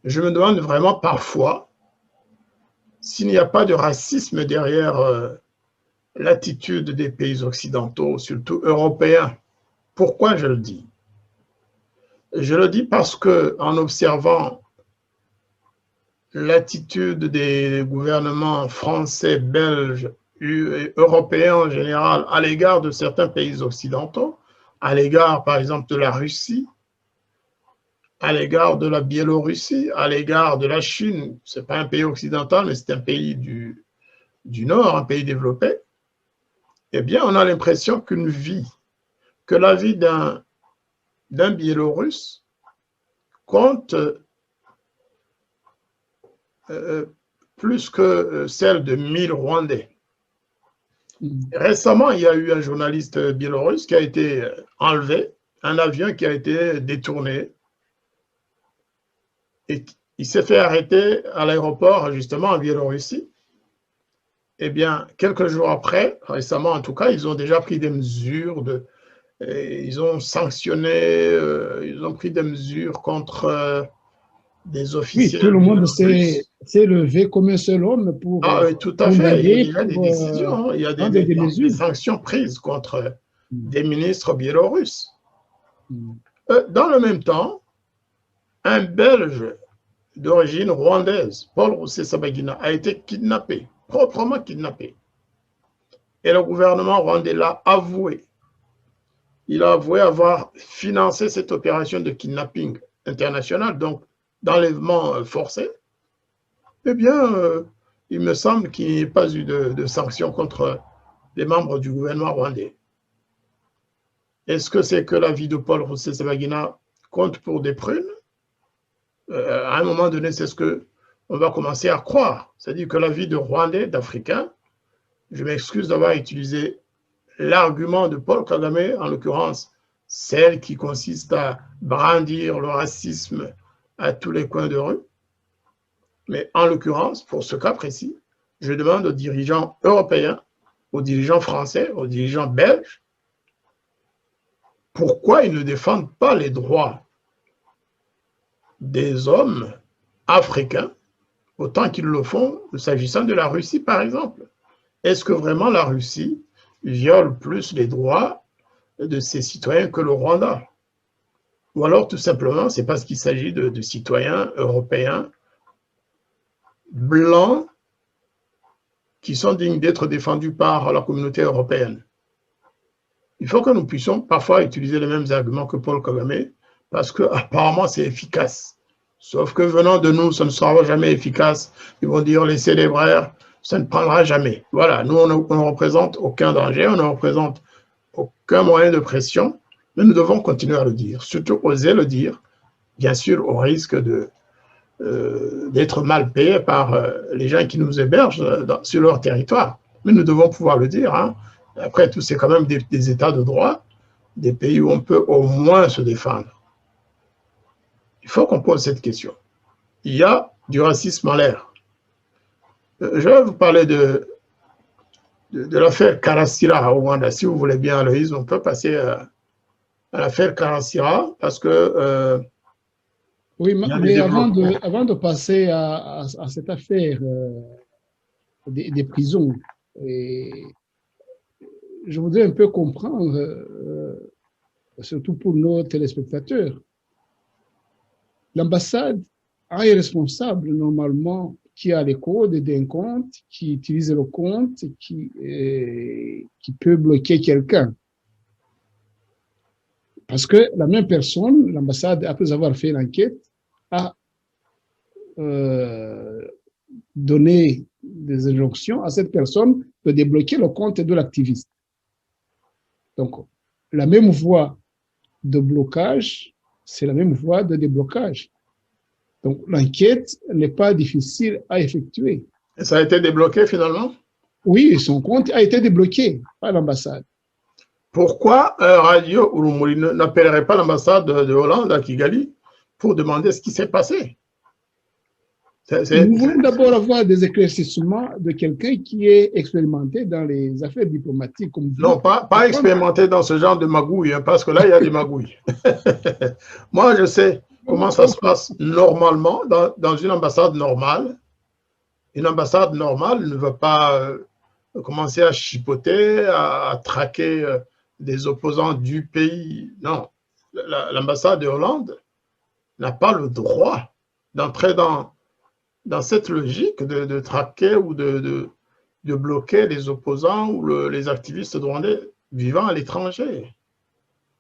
Je me demande vraiment parfois s'il n'y a pas de racisme derrière l'attitude des pays occidentaux, surtout européens. Pourquoi je le dis? Je le dis parce que, en observant l'attitude des gouvernements français, belges, et européens en général à l'égard de certains pays occidentaux, à l'égard par exemple de la Russie, à l'égard de la Biélorussie, à l'égard de la Chine, ce n'est pas un pays occidental, mais c'est un pays du Nord, un pays développé, eh bien on a l'impression que la vie d'un Biélorusse compte plus que celle de 1000 Rwandais. Récemment, il y a eu un journaliste biélorusse qui a été enlevé, un avion qui a été détourné. Et il s'est fait arrêter à l'aéroport, justement, en Biélorussie. Eh bien, quelques jours après, récemment en tout cas, ils ont déjà pris des mesures, ils ont sanctionné, ils ont pris des mesures contre des officiers. Oui, tout le monde s'est levé comme un seul homme pour. Ah, oui, tout à fait. Il y a des décisions, il y a des sanctions prises contre des ministres biélorusses. Dans le même temps, un Belge d'origine rwandaise, Paul Rusesabagina, a été kidnappé, proprement kidnappé. Et le gouvernement rwandais l'a avoué. Il a avoué avoir financé cette opération de kidnapping international, donc d'enlèvement forcé. Eh bien, il me semble qu'il n'y ait pas eu de sanctions contre les membres du gouvernement rwandais. Est-ce que c'est que la vie de Paul Rusesabagina compte pour des prunes? À un moment donné, c'est ce qu'on va commencer à croire. C'est-à-dire que la vie de Rwandais, d'Africains, je m'excuse d'avoir utilisé l'argument de Paul Kagame, en l'occurrence, celle qui consiste à brandir le racisme à tous les coins de rue. Mais en l'occurrence, pour ce cas précis, je demande aux dirigeants européens, aux dirigeants français, aux dirigeants belges, pourquoi ils ne défendent pas les droits des hommes africains autant qu'ils le font s'agissant de la Russie, par exemple. Est-ce que vraiment la Russie viole plus les droits de ses citoyens que le Rwanda? Ou alors, tout simplement, c'est parce qu'il s'agit de citoyens européens blancs qui sont dignes d'être défendus par la communauté européenne. Il faut que nous puissions parfois utiliser les mêmes arguments que Paul Kagame, parce qu'apparemment c'est efficace. Sauf que venant de nous, ça ne sera jamais efficace. Ils vont dire laissez les brères, ça ne prendra jamais. Voilà, nous on ne représente aucun danger, on ne représente aucun moyen de pression, mais nous devons continuer à le dire, surtout oser le dire, bien sûr au risque d'être mal payés par les gens qui nous hébergent sur leur territoire. Mais nous devons pouvoir le dire. Hein. Après tout, c'est quand même des États de droit, des pays où on peut au moins se défendre. Il faut qu'on pose cette question. Il y a du racisme en l'air. Je vais vous parler de l'affaire Karasira au Rwanda. Si vous voulez bien, Aloïse, on peut passer à l'affaire Karasira parce que... oui, mais avant de passer à cette affaire des prisons, je voudrais un peu comprendre, surtout pour nos téléspectateurs, l'ambassade a un responsable normalement qui a les codes d'un compte, qui utilise le compte, qui peut bloquer quelqu'un. Parce que la même personne, l'ambassade, après avoir fait l'enquête, a donné des injonctions à cette personne de débloquer le compte de l'activiste. Donc, la même voie de blocage, c'est la même voie de déblocage. Donc, l'enquête n'est pas difficile à effectuer. Et ça a été débloqué finalement? Oui, son compte a été débloqué par l'ambassade. Pourquoi Radio Urumuri n'appellerait pas l'ambassade de Hollande à Kigali pour demander ce qui s'est passé? Nous voulons d'abord avoir des éclaircissements de quelqu'un qui est expérimenté dans les affaires diplomatiques comme vous. Non, pas expérimenté dans ce genre de magouille, hein, parce que là, il y a des magouilles. Moi, je sais comment ça se passe normalement dans une ambassade normale. Une ambassade normale ne va pas commencer à chipoter, à traquer des opposants du pays. Non, l'ambassade de Hollande n'a pas le droit d'entrer dans cette logique de traquer ou de bloquer les opposants ou les activistes rwandais vivant à l'étranger.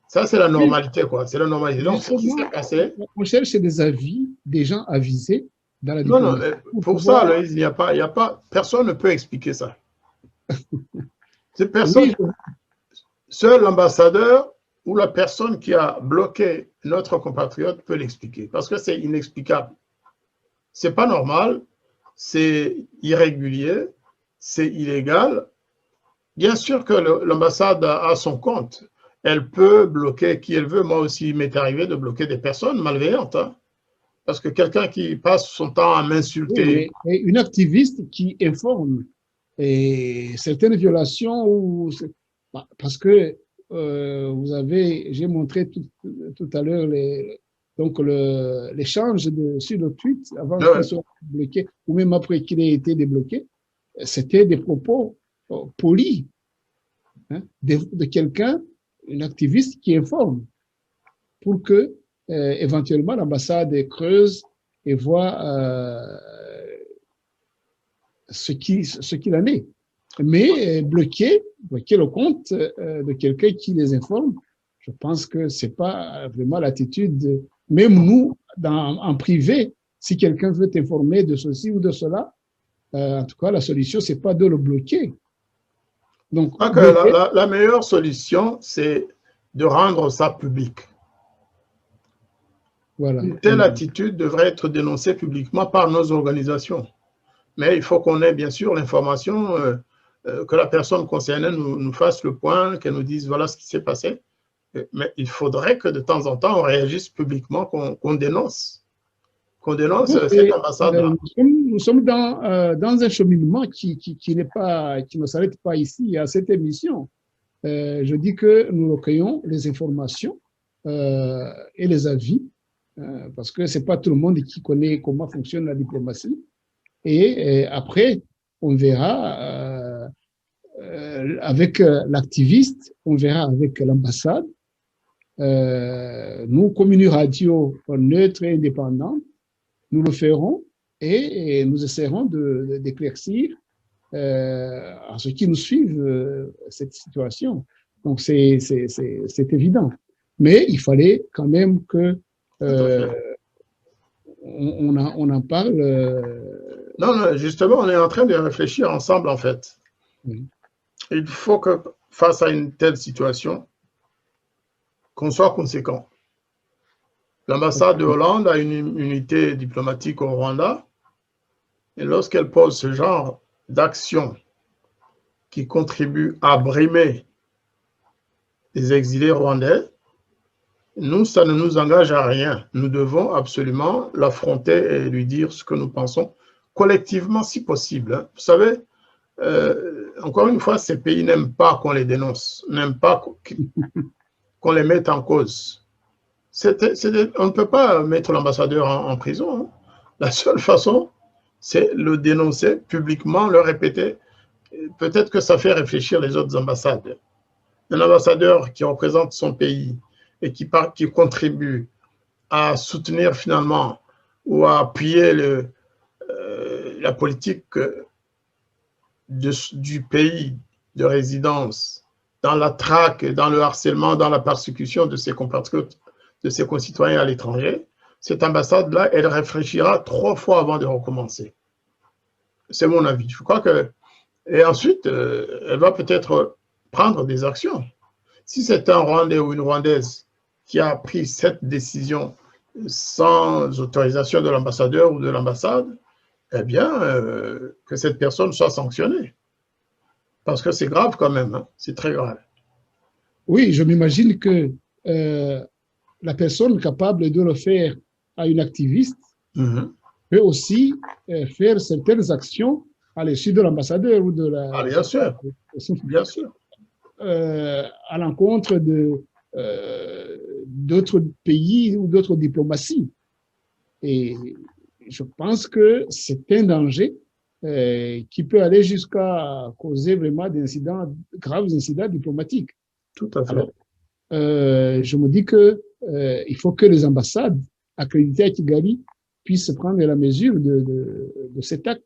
Ça, c'est la normalité, quoi. C'est la normalité. Donc, ce qui s'est passé... On cherche des avis, des gens avisés dans la diplomatie. Non, pour ça, Loïs, il n'y a pas... Personne ne peut expliquer ça. Personne... Oui. Seul l'ambassadeur ou la personne qui a bloqué notre compatriote peut l'expliquer, parce que c'est inexplicable. C'est pas normal, c'est irrégulier, c'est illégal. Bien sûr que l'ambassade a son compte. Elle peut bloquer qui elle veut. Moi aussi, il m'est arrivé de bloquer des personnes malveillantes. Hein, parce que quelqu'un qui passe son temps à m'insulter... Oui, une activiste qui informe et certaines violations, parce que j'ai montré tout à l'heure l'échange sur le tweet avant qu'il soit bloqué, ou même après qu'il ait été débloqué, c'était des propos polis hein, de quelqu'un, une activiste qui informe pour que éventuellement l'ambassade creuse et voit ce qu'il en est. Mais bloquer le compte de quelqu'un qui les informe, je pense que c'est pas vraiment l'attitude. Même nous, en privé, si quelqu'un veut t'informer de ceci ou de cela, en tout cas, la solution, c'est pas de le bloquer. Donc, la meilleure solution, c'est de rendre ça public. Voilà. Une telle attitude devrait être dénoncée publiquement par nos organisations. Mais il faut qu'on ait bien sûr l'information, que la personne concernée nous fasse le point, qu'elle nous dise voilà ce qui s'est passé. Mais il faudrait que de temps en temps, on réagisse publiquement, qu'on dénonce. Qu'on dénonce cette ambassade-là. Nous sommes dans un cheminement qui ne s'arrête pas ici, à cette émission. Je dis que nous recueillons les informations et les avis, parce que ce n'est pas tout le monde qui connaît comment fonctionne la diplomatie. Et après, on verra avec l'activiste, on verra avec l'ambassade. Nous, comme une radio neutre et indépendante, nous le ferons et nous essaierons d'éclaircir à ceux qui nous suivent cette situation. Donc, c'est évident. Mais il fallait quand même que on en parle. Non, justement, on est en train de réfléchir ensemble, en fait. Il faut que, face à une telle situation, qu'on soit conséquent. L'ambassade de Hollande a une unité diplomatique au Rwanda, et lorsqu'elle pose ce genre d'action qui contribue à brimer les exilés rwandais, nous, ça ne nous engage à rien. Nous devons absolument l'affronter et lui dire ce que nous pensons, collectivement si possible. Hein. Vous savez, encore une fois, ces pays n'aiment pas qu'on les dénonce, n'aiment pas qu'on les mette en cause. On ne peut pas mettre l'ambassadeur en prison. Hein. La seule façon, c'est le dénoncer publiquement, le répéter. Peut-être que ça fait réfléchir les autres ambassades. Un ambassadeur qui représente son pays et qui contribue à soutenir finalement ou à appuyer la politique du pays de résidence dans la traque, dans le harcèlement, dans la persécution de ses compatriotes, de ses concitoyens à l'étranger, cette ambassade-là, elle réfléchira 3 fois avant de recommencer. C'est mon avis. Je crois que... Et ensuite, elle va peut-être prendre des actions. Si c'est un Rwandais ou une Rwandaise qui a pris cette décision sans autorisation de l'ambassadeur ou de l'ambassade, eh bien, que cette personne soit sanctionnée. Parce que c'est grave quand même, hein. C'est très grave. Oui, je m'imagine que la personne capable de le faire à une activiste peut aussi faire certaines actions à l'issue de l'ambassadeur ou de la... Ah, bien sûr, bien sûr. À l'encontre d'autres pays ou d'autres diplomaties. Et je pense que c'est un danger qui peut aller jusqu'à causer vraiment graves incidents diplomatiques. Tout à fait. Alors, je me dis que il faut que les ambassades accréditées à Kigali puissent prendre la mesure de cet acte.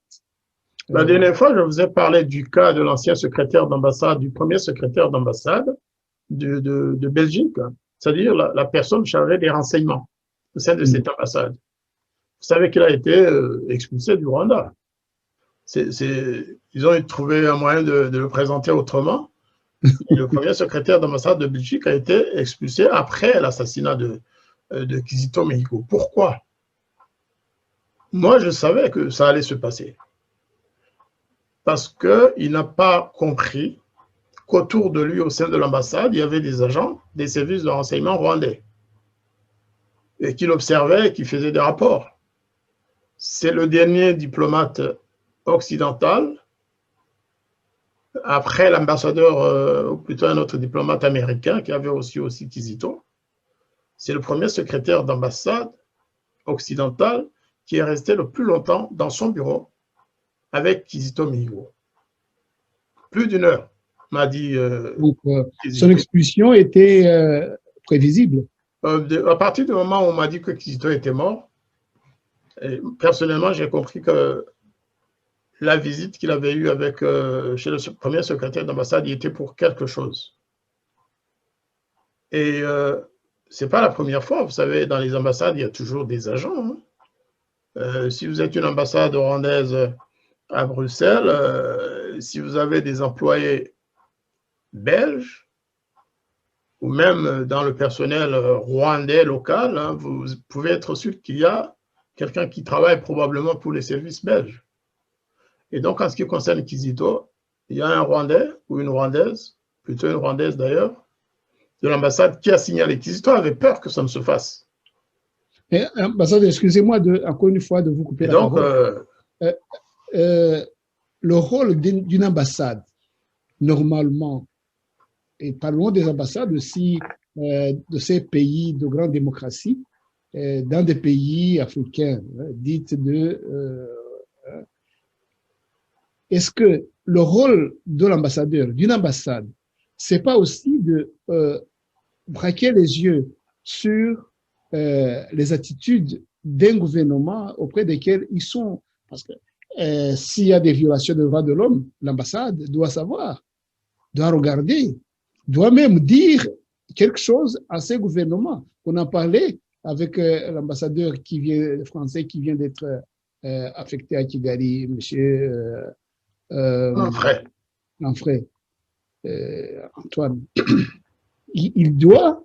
La dernière fois, je vous ai parlé du cas de l'ancien secrétaire d'ambassade, du premier secrétaire d'ambassade de Belgique, c'est-à-dire la personne chargée des renseignements au sein de cette ambassade. Vous savez qu'il a été expulsé du Rwanda. Ils ont trouvé un moyen de le présenter autrement. Et le premier secrétaire d'ambassade de Belgique a été expulsé après l'assassinat de Kizito Mihigo. Pourquoi? Moi, je savais que ça allait se passer. Parce qu'il n'a pas compris qu'autour de lui, au sein de l'ambassade, il y avait des agents des services de renseignement rwandais. Et qu'il observait et qu'il faisait des rapports. C'est le dernier diplomate occidental, après l'ambassadeur, ou plutôt un autre diplomate américain qui avait aussi Kizito. C'est le premier secrétaire d'ambassade occidental qui est resté le plus longtemps dans son bureau avec Kizito Mihigo. Plus d'1 heure, m'a dit. Donc, son expulsion était prévisible. À partir du moment où on m'a dit que Kizito était mort, personnellement, j'ai compris que la visite qu'il avait eue chez le premier secrétaire d'ambassade, il était pour quelque chose. Et ce n'est pas la première fois. Vous savez, dans les ambassades, il y a toujours des agents. Hein. Si vous êtes une ambassade rwandaise à Bruxelles, si vous avez des employés belges, ou même dans le personnel rwandais local, hein, vous pouvez être sûr qu'il y a quelqu'un qui travaille probablement pour les services belges. Et donc, en ce qui concerne Kizito, il y a un Rwandais ou une Rwandaise, plutôt une Rwandaise d'ailleurs, de l'ambassade qui a signalé. Kizito avait peur que ça ne se fasse. Ambassadeur, excusez-moi encore une fois de vous couper et la donc, parole. Le rôle d'une ambassade, normalement, et parlons des ambassades aussi de ces pays de grande démocratie, dans des pays africains, dites est-ce que le rôle de l'ambassadeur, d'une ambassade, c'est pas aussi de braquer les yeux sur les attitudes d'un gouvernement auprès desquels ils sont? Parce que s'il y a des violations des droits de l'homme, l'ambassade doit savoir, doit regarder, doit même dire quelque chose à ces gouvernements. On en parlait avec l'ambassadeur français qui vient d'être affecté à Kigali, monsieur Lanfray, Antoine. Il doit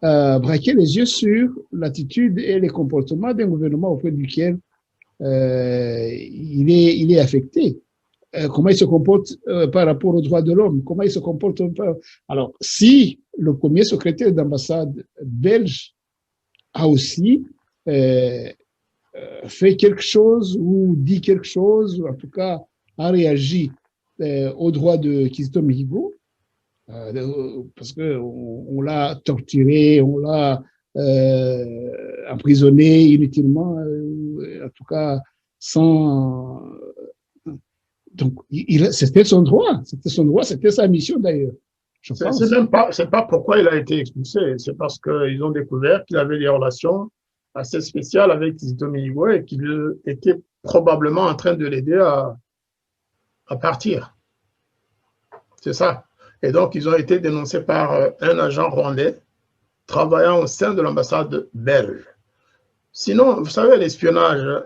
braquer les yeux sur l'attitude et les comportements d'un gouvernement auprès duquel il est affecté. Comment il se comporte par rapport aux droits de l'homme, comment il se comporte. Alors, si le premier secrétaire d'ambassade belge a aussi fait quelque chose ou dit quelque chose, ou en tout cas a réagi aux droits de Kizito Mihigo, parce qu'on l'a torturé, on l'a emprisonné inutilement, en tout cas sans... Donc, c'était son droit, c'était sa mission d'ailleurs. C'est pas pourquoi il a été expulsé, c'est parce qu'ils ont découvert qu'il avait des relations assez spéciales avec Kizito Mihigo et qu'il était probablement en train de l'aider à partir. C'est ça. Et donc, ils ont été dénoncés par un agent rwandais travaillant au sein de l'ambassade belge. Sinon, vous savez, l'espionnage,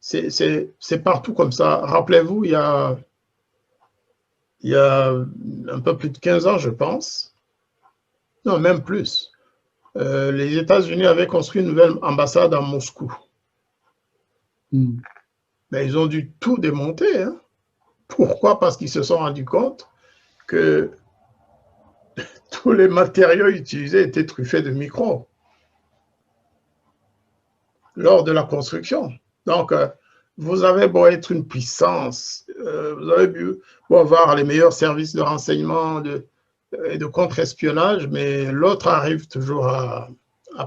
C'est partout comme ça. Rappelez-vous, il y a un peu plus de 15 ans, je pense, non, même plus, les États-Unis avaient construit une nouvelle ambassade à Moscou. Mais ils ont dû tout démonter. Hein. Pourquoi? Parce qu'ils se sont rendus compte que tous les matériaux utilisés étaient truffés de microbes lors de la construction. Donc, vous avez beau être une puissance, vous avez beau avoir les meilleurs services de renseignement et de contre-espionnage, mais l'autre arrive toujours à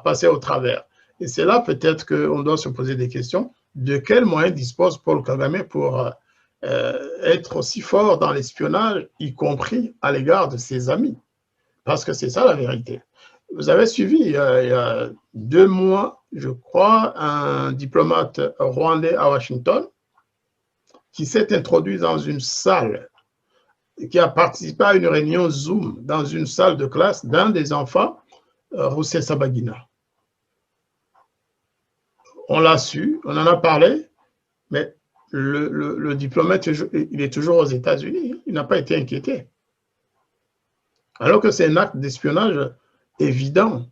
passer au travers. Et c'est là peut-être qu'on doit se poser des questions. De quels moyens dispose Paul Kagame pour être aussi fort dans l'espionnage, y compris à l'égard de ses amis? Parce que c'est ça la vérité. Vous avez suivi il y a 2 mois, je crois, un diplomate rwandais à Washington qui s'est introduit dans une salle, qui a participé à une réunion Zoom dans une salle de classe d'un des enfants, Rusesabagina. On l'a su, on en a parlé, mais le diplomate, il est toujours aux États-Unis, il n'a pas été inquiété. Alors que c'est un acte d'espionnage évident.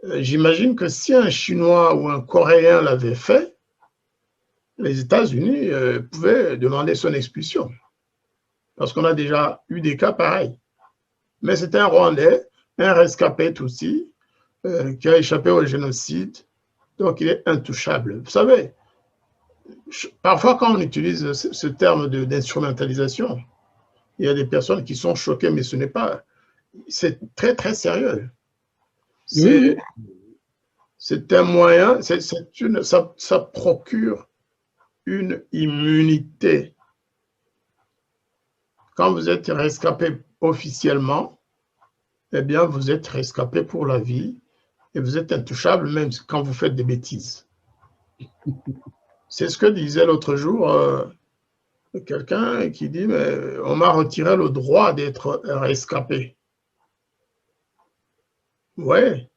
J'imagine que si un Chinois ou un Coréen l'avait fait, les États-Unis pouvaient demander son expulsion. Parce qu'on a déjà eu des cas pareils. Mais c'est un Rwandais, un rescapé Tutsi, qui a échappé au génocide, donc il est intouchable. Vous savez, parfois quand on utilise ce terme d'instrumentalisation, il y a des personnes qui sont choquées, mais ce n'est pas... C'est très, très sérieux. C'est un moyen, ça procure une immunité. Quand vous êtes rescapé officiellement, eh bien, vous êtes rescapé pour la vie et vous êtes intouchable même quand vous faites des bêtises. C'est ce que disait l'autre jour quelqu'un qui dit, mais on m'a retiré le droit d'être rescapé. Ouais,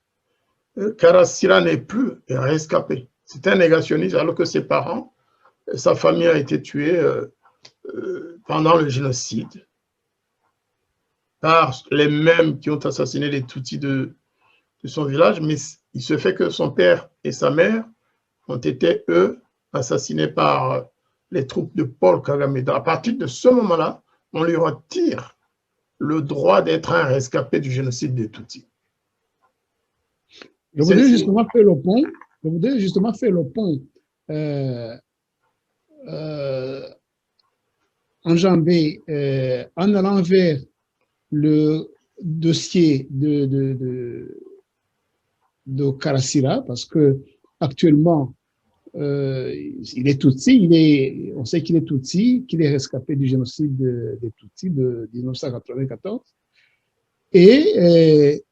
Karasira n'est plus rescapé. C'est un négationniste alors que ses parents, sa famille a été tuée pendant le génocide par les mêmes qui ont assassiné les Tutsis de son village, mais il se fait que son père et sa mère ont été, eux, assassinés par les troupes de Paul Kagame. À partir de ce moment-là, on lui retire le droit d'être un rescapé du génocide des Tutsis. Je voudrais justement faire le pont. Enjambé, en allant vers le dossier de Karasira, parce que actuellement, il est Tutsi, on sait qu'il est Tutsi, qu'il est rescapé du génocide des Tutsis de 1994, et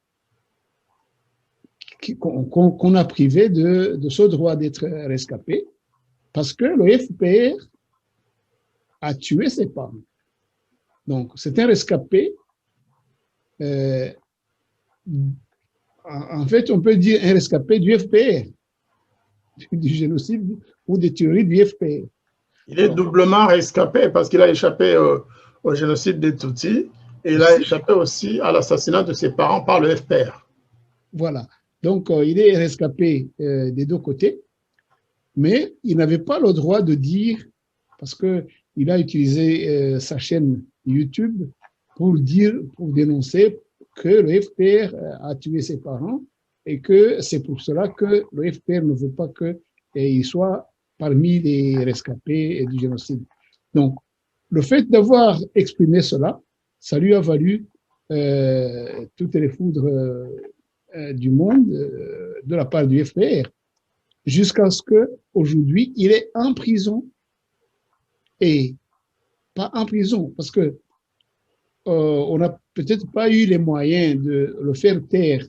qu'on a privé de ce droit d'être rescapé, parce que le FPR a tué ses parents. Donc, c'est un rescapé. En fait, on peut dire un rescapé du FPR, du génocide ou des tueries du FPR. Il est doublement rescapé parce qu'il a échappé au génocide des Tutsis et il a échappé aussi à l'assassinat de ses parents par le FPR. Voilà. Donc, il est rescapé des deux côtés, mais il n'avait pas le droit de dire, parce qu'il a utilisé sa chaîne YouTube pour dénoncer que le FPR a tué ses parents et que c'est pour cela que le FPR ne veut pas qu'il soit parmi les rescapés du génocide. Donc, le fait d'avoir exprimé cela, ça lui a valu toutes les foudres du monde de la part du FPR, jusqu'à ce qu'aujourd'hui, il est en prison. Et pas en prison, parce que on n'a peut-être pas eu les moyens de le faire taire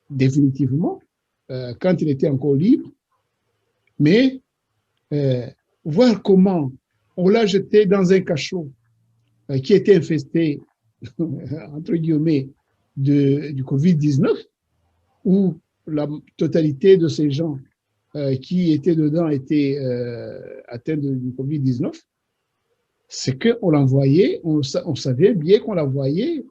définitivement quand il était encore libre, mais voir comment on l'a jeté dans un cachot qui était infesté, entre guillemets, du Covid-19, où la totalité de ces gens qui étaient dedans étaient atteints du Covid-19, c'est qu'on l'envoyait, on savait bien qu'on l'envoyait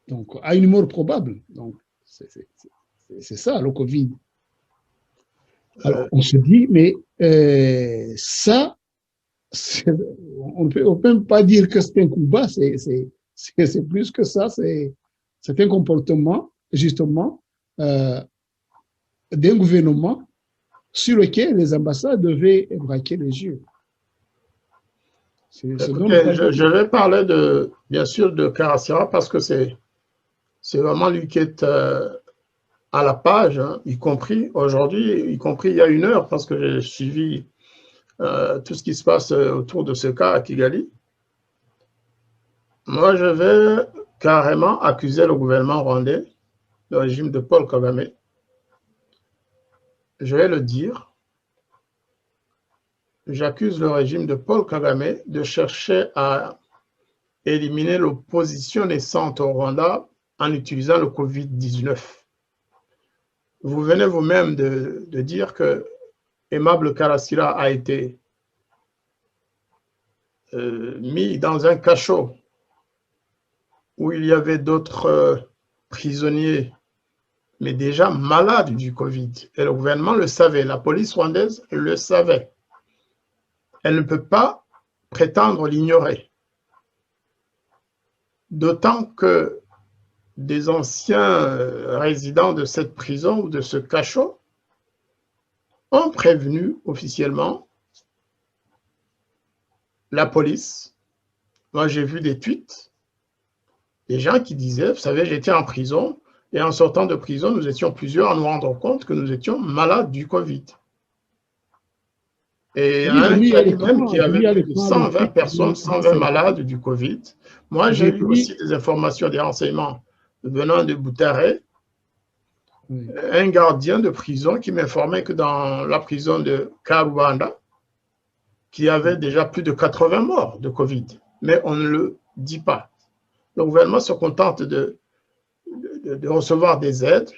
donc, à une mort probable. Donc, c'est ça, le Covid. Alors, on se dit, mais ça, on ne peut même pas dire que c'est un coup bas, c'est plus que ça, c'est un comportement, justement, d'un gouvernement sur lequel les ambassades devaient braquer les yeux. Écoutez, je vais parler bien sûr de Karasira parce que c'est vraiment lui qui est à la page, hein, y compris aujourd'hui, y compris il y a une heure, parce que j'ai suivi tout ce qui se passe autour de ce cas à Kigali. Moi, je vais carrément accuser le gouvernement rwandais, le régime de Paul Kagame. Je vais le dire. J'accuse le régime de Paul Kagame de chercher à éliminer l'opposition naissante au Rwanda en utilisant le Covid-19. Vous venez vous-même de dire que Aimable Karasira a été mis dans un cachot où il y avait d'autres prisonniers, mais déjà malades du Covid. Et le gouvernement le savait, la police rwandaise le savait. Elle ne peut pas prétendre l'ignorer. D'autant que des anciens résidents de cette prison ou de ce cachot ont prévenu officiellement la police. Moi, j'ai vu des tweets, des gens qui disaient, vous savez, j'étais en prison et en sortant de prison, nous étions plusieurs à nous rendre compte que nous étions malades du Covid. Et un qui a dit même qu'il y avait plus de 120 personnes, 120 malades du Covid. Moi, j'ai eu aussi des informations, des renseignements venant de Butare, un gardien de prison qui m'informait que dans la prison de Karubanda, qu'il y avait déjà plus de 80 morts de Covid. Mais on ne le dit pas. Le gouvernement se contente de recevoir des aides,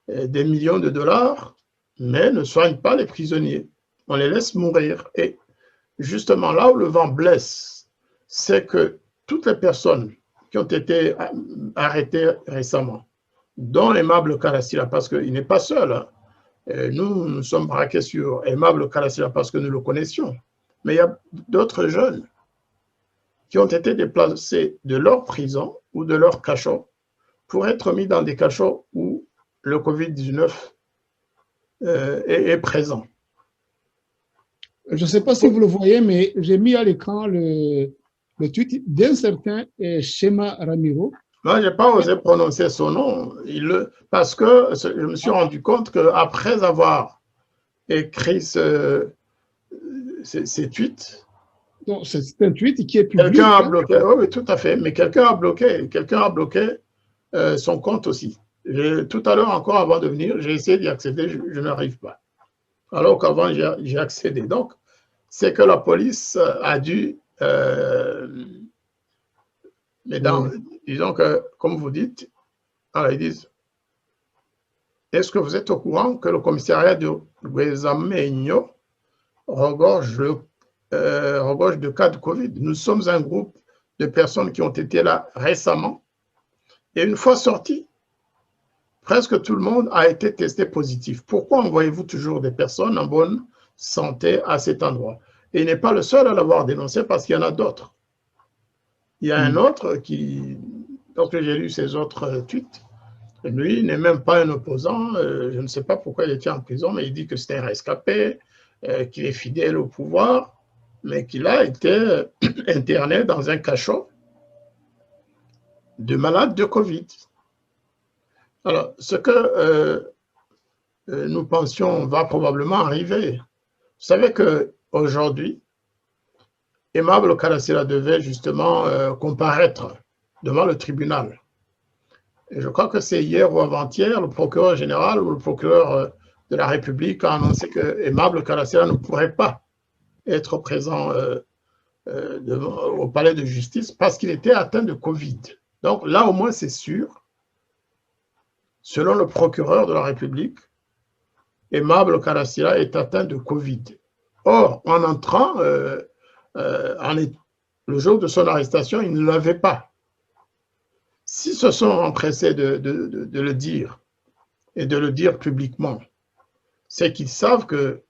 des millions de dollars, mais ne soigne pas les prisonniers. On les laisse mourir. Et justement, là où le vent blesse, c'est que toutes les personnes qui ont été arrêtées récemment, dont Aimable Karasira, parce qu'il n'est pas seul, hein. Nous sommes braqués sur Aimable Karasira parce que nous le connaissions. Mais il y a d'autres jeunes qui ont été déplacés de leur prison ou de leur cachot pour être mis dans des cachots où le Covid-19 est présent. Je ne sais pas si vous le voyez, mais j'ai mis à l'écran le tweet d'un certain Shema Ramiro. Moi, je n'ai pas osé prononcer son nom, parce que je me suis rendu compte qu'après avoir écrit ces tweets, c'est un tweet qui est public. Quelqu'un a bloqué, oui, tout à fait, mais quelqu'un a bloqué son compte aussi. Tout à l'heure encore, avant de venir, j'ai essayé d'y accéder, je n'arrive pas. Alors qu'avant, j'ai accédé. Donc, c'est que la police a dû... mais disons que, comme vous dites, alors ils disent, est-ce que vous êtes au courant que le commissariat de Rwezamenyo regorge de cas de Covid? Nous sommes un groupe de personnes qui ont été là récemment. Et une fois sortis, presque tout le monde a été testé positif. Pourquoi envoyez-vous toujours des personnes en bonne santé à cet endroit? Et il n'est pas le seul à l'avoir dénoncé parce qu'il y en a d'autres. Il y a un autre qui, lorsque j'ai lu ses autres tweets, lui n'est même pas un opposant. Je ne sais pas pourquoi il était en prison, mais il dit que c'est un rescapé, qu'il est fidèle au pouvoir, mais qu'il a été interné dans un cachot de malades de Covid. Alors, ce que nous pensions va probablement arriver. Vous savez qu'aujourd'hui, Aimable Karasira devait justement comparaître devant le tribunal. Et je crois que c'est hier ou avant-hier, le procureur général ou le procureur de la République a annoncé que Aimable Karasira ne pourrait pas être présent au palais de justice parce qu'il était atteint de Covid. Donc là, au moins, c'est sûr. Selon le procureur de la République, Aimable Karasira est atteint de Covid. Or, en entrant, le jour de son arrestation, il ne l'avait pas. S'ils se sont empressés de le dire, et de le dire publiquement, c'est qu'ils savent que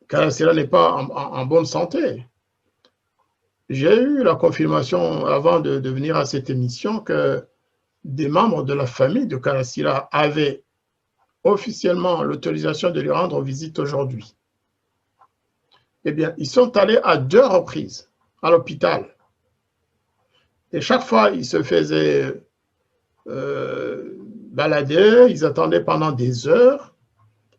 Karasira n'est pas en bonne santé. J'ai eu la confirmation avant de venir à cette émission que des membres de la famille de Karasira avaient officiellement l'autorisation de lui rendre visite aujourd'hui. Eh bien, ils sont allés à 2 reprises à l'hôpital. Et chaque fois, ils se faisaient balader, ils attendaient pendant des heures.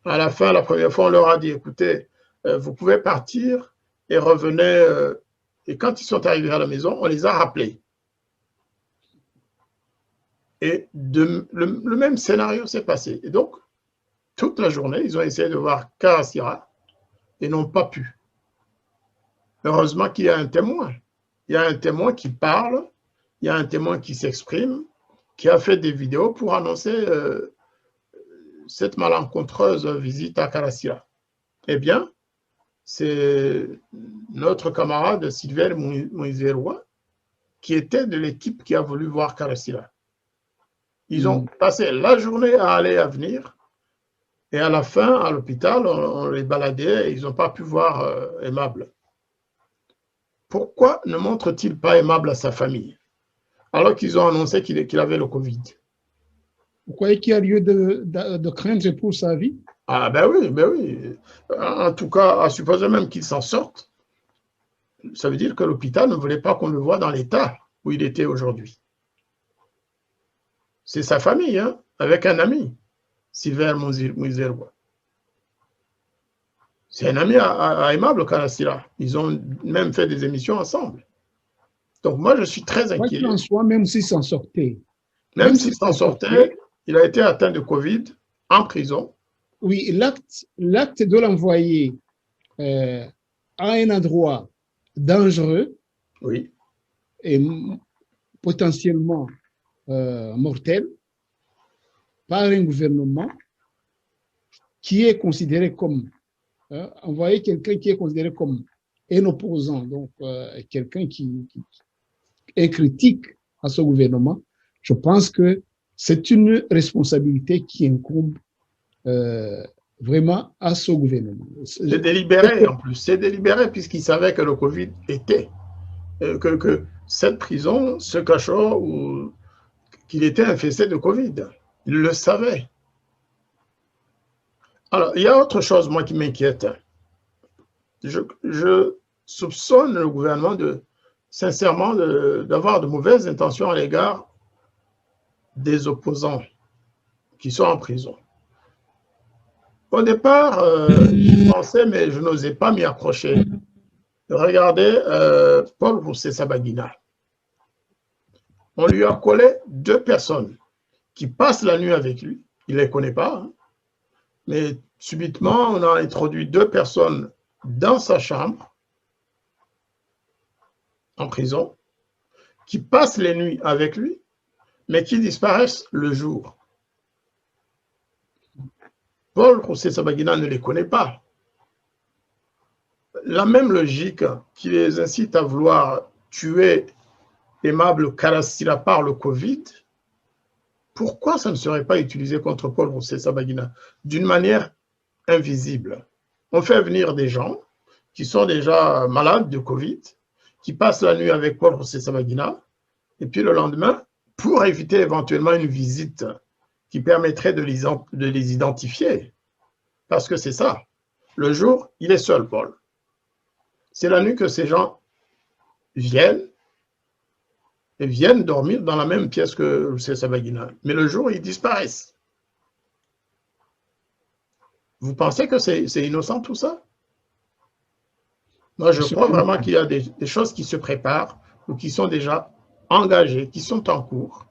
À la fin, la première fois, on leur a dit, écoutez, vous pouvez partir et revenez. Et quand ils sont arrivés à la maison, on les a rappelés. Et le même scénario s'est passé. Et donc, toute la journée, ils ont essayé de voir Karasira et n'ont pas pu. Heureusement qu'il y a un témoin. Il y a un témoin qui parle, il y a un témoin qui s'exprime, qui a fait des vidéos pour annoncer cette malencontreuse visite à Karasira. Eh bien, c'est notre camarade Sylvain Moïserois qui était de l'équipe qui a voulu voir Karasira. Ils ont passé la journée à aller et à venir, et à la fin, à l'hôpital, on les baladait et ils n'ont pas pu voir Aimable. Pourquoi ne montre-t-il pas Aimable à sa famille, alors qu'ils ont annoncé qu'il avait le Covid? Vous croyez qu'il y a lieu de craindre pour sa vie? Ah ben oui, ben oui. En tout cas, à supposer même qu'il s'en sorte, ça veut dire que l'hôpital ne voulait pas qu'on le voie dans l'état où il était aujourd'hui. C'est sa famille, hein, avec un ami, Sylvain Moïserois. C'est un ami à Aimable Karasira. Ils ont même fait des émissions ensemble. Donc moi, je suis très inquiet. En soi, même s'il s'en sortait. Même s'il s'en sortait, il a été atteint de Covid en prison. Oui, l'acte de l'envoyer à un endroit dangereux, oui, et potentiellement mortel par un gouvernement qui est considéré comme envoyer quelqu'un qui est considéré comme un opposant, donc quelqu'un qui est critique à ce gouvernement. Je pense que c'est une responsabilité qui incombe vraiment à ce gouvernement. C'est délibéré en plus, c'est délibéré puisqu'il savait que le Covid était, que cette prison, ce cachot, ou qu'il était infesté de Covid. Il le savait. Alors, il y a autre chose, moi, qui m'inquiète. Je soupçonne le gouvernement sincèrement d'avoir de mauvaises intentions à l'égard des opposants qui sont en prison. Au départ, je pensais, mais je n'osais pas m'y accrocher. Regardez Paul Rusesabagina. On lui a collé 2 personnes qui passent la nuit avec lui. Il ne les connaît pas, hein. Mais subitement, on a introduit 2 personnes dans sa chambre, en prison, qui passent les nuits avec lui, mais qui disparaissent le jour. Paul Rusesabagina ne les connaît pas. La même logique qui les incite à vouloir tuer Aimable Karasira par le Covid, pourquoi ça ne serait pas utilisé contre Paul Rusesabagina d'une manière invisible? On fait venir des gens qui sont déjà malades de Covid, qui passent la nuit avec Paul Rusesabagina, et puis le lendemain, pour éviter éventuellement une visite qui permettrait de les identifier, parce que c'est ça. Le jour, il est seul, Paul. C'est la nuit que ces gens viennent dormir dans la même pièce que Rusesabagina. Mais le jour, ils disparaissent. Vous pensez que c'est innocent tout ça? Moi, je crois vraiment qu'il y a des choses qui se préparent ou qui sont déjà engagées, qui sont en cours.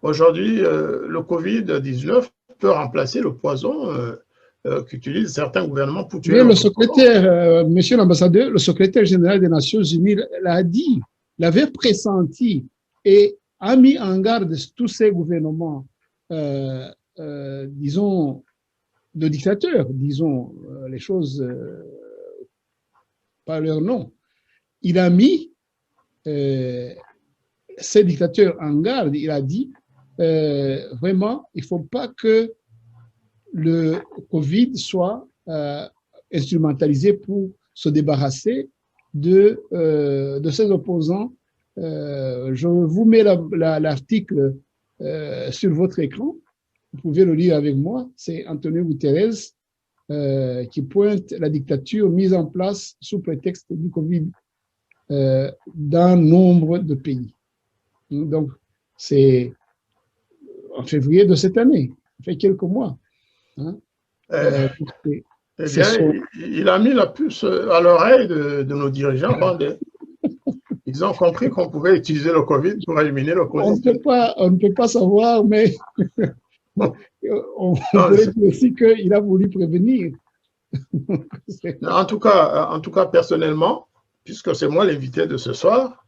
Aujourd'hui, le Covid-19 peut remplacer le poison qu'utilisent certains gouvernements pour tuer. Mais le secrétaire, monsieur l'ambassadeur, le secrétaire général des Nations Unies l'a dit, l'avait pressenti et a mis en garde tous ces gouvernements, disons, de dictateurs, disons les choses par leur nom. Il a mis ces dictateurs en garde. Il a dit, vraiment, il ne faut pas que le Covid soit instrumentalisé pour se débarrasser de ses opposants. Je vous mets l'article sur votre écran. Vous pouvez le lire avec moi. C'est Antonio Guterres qui pointe la dictature mise en place sous prétexte du Covid dans nombre de pays. Donc, c'est en février de cette année. Ça fait quelques mois. Hein. Eh bien, il a mis la puce à l'oreille de nos dirigeants rwandais. Ils ont compris qu'on pouvait utiliser le Covid pour éliminer l'opposition. On ne peut pas savoir, mais on pourrait dire aussi qu'il a voulu prévenir. En tout cas, personnellement, puisque c'est moi l'invité de ce soir,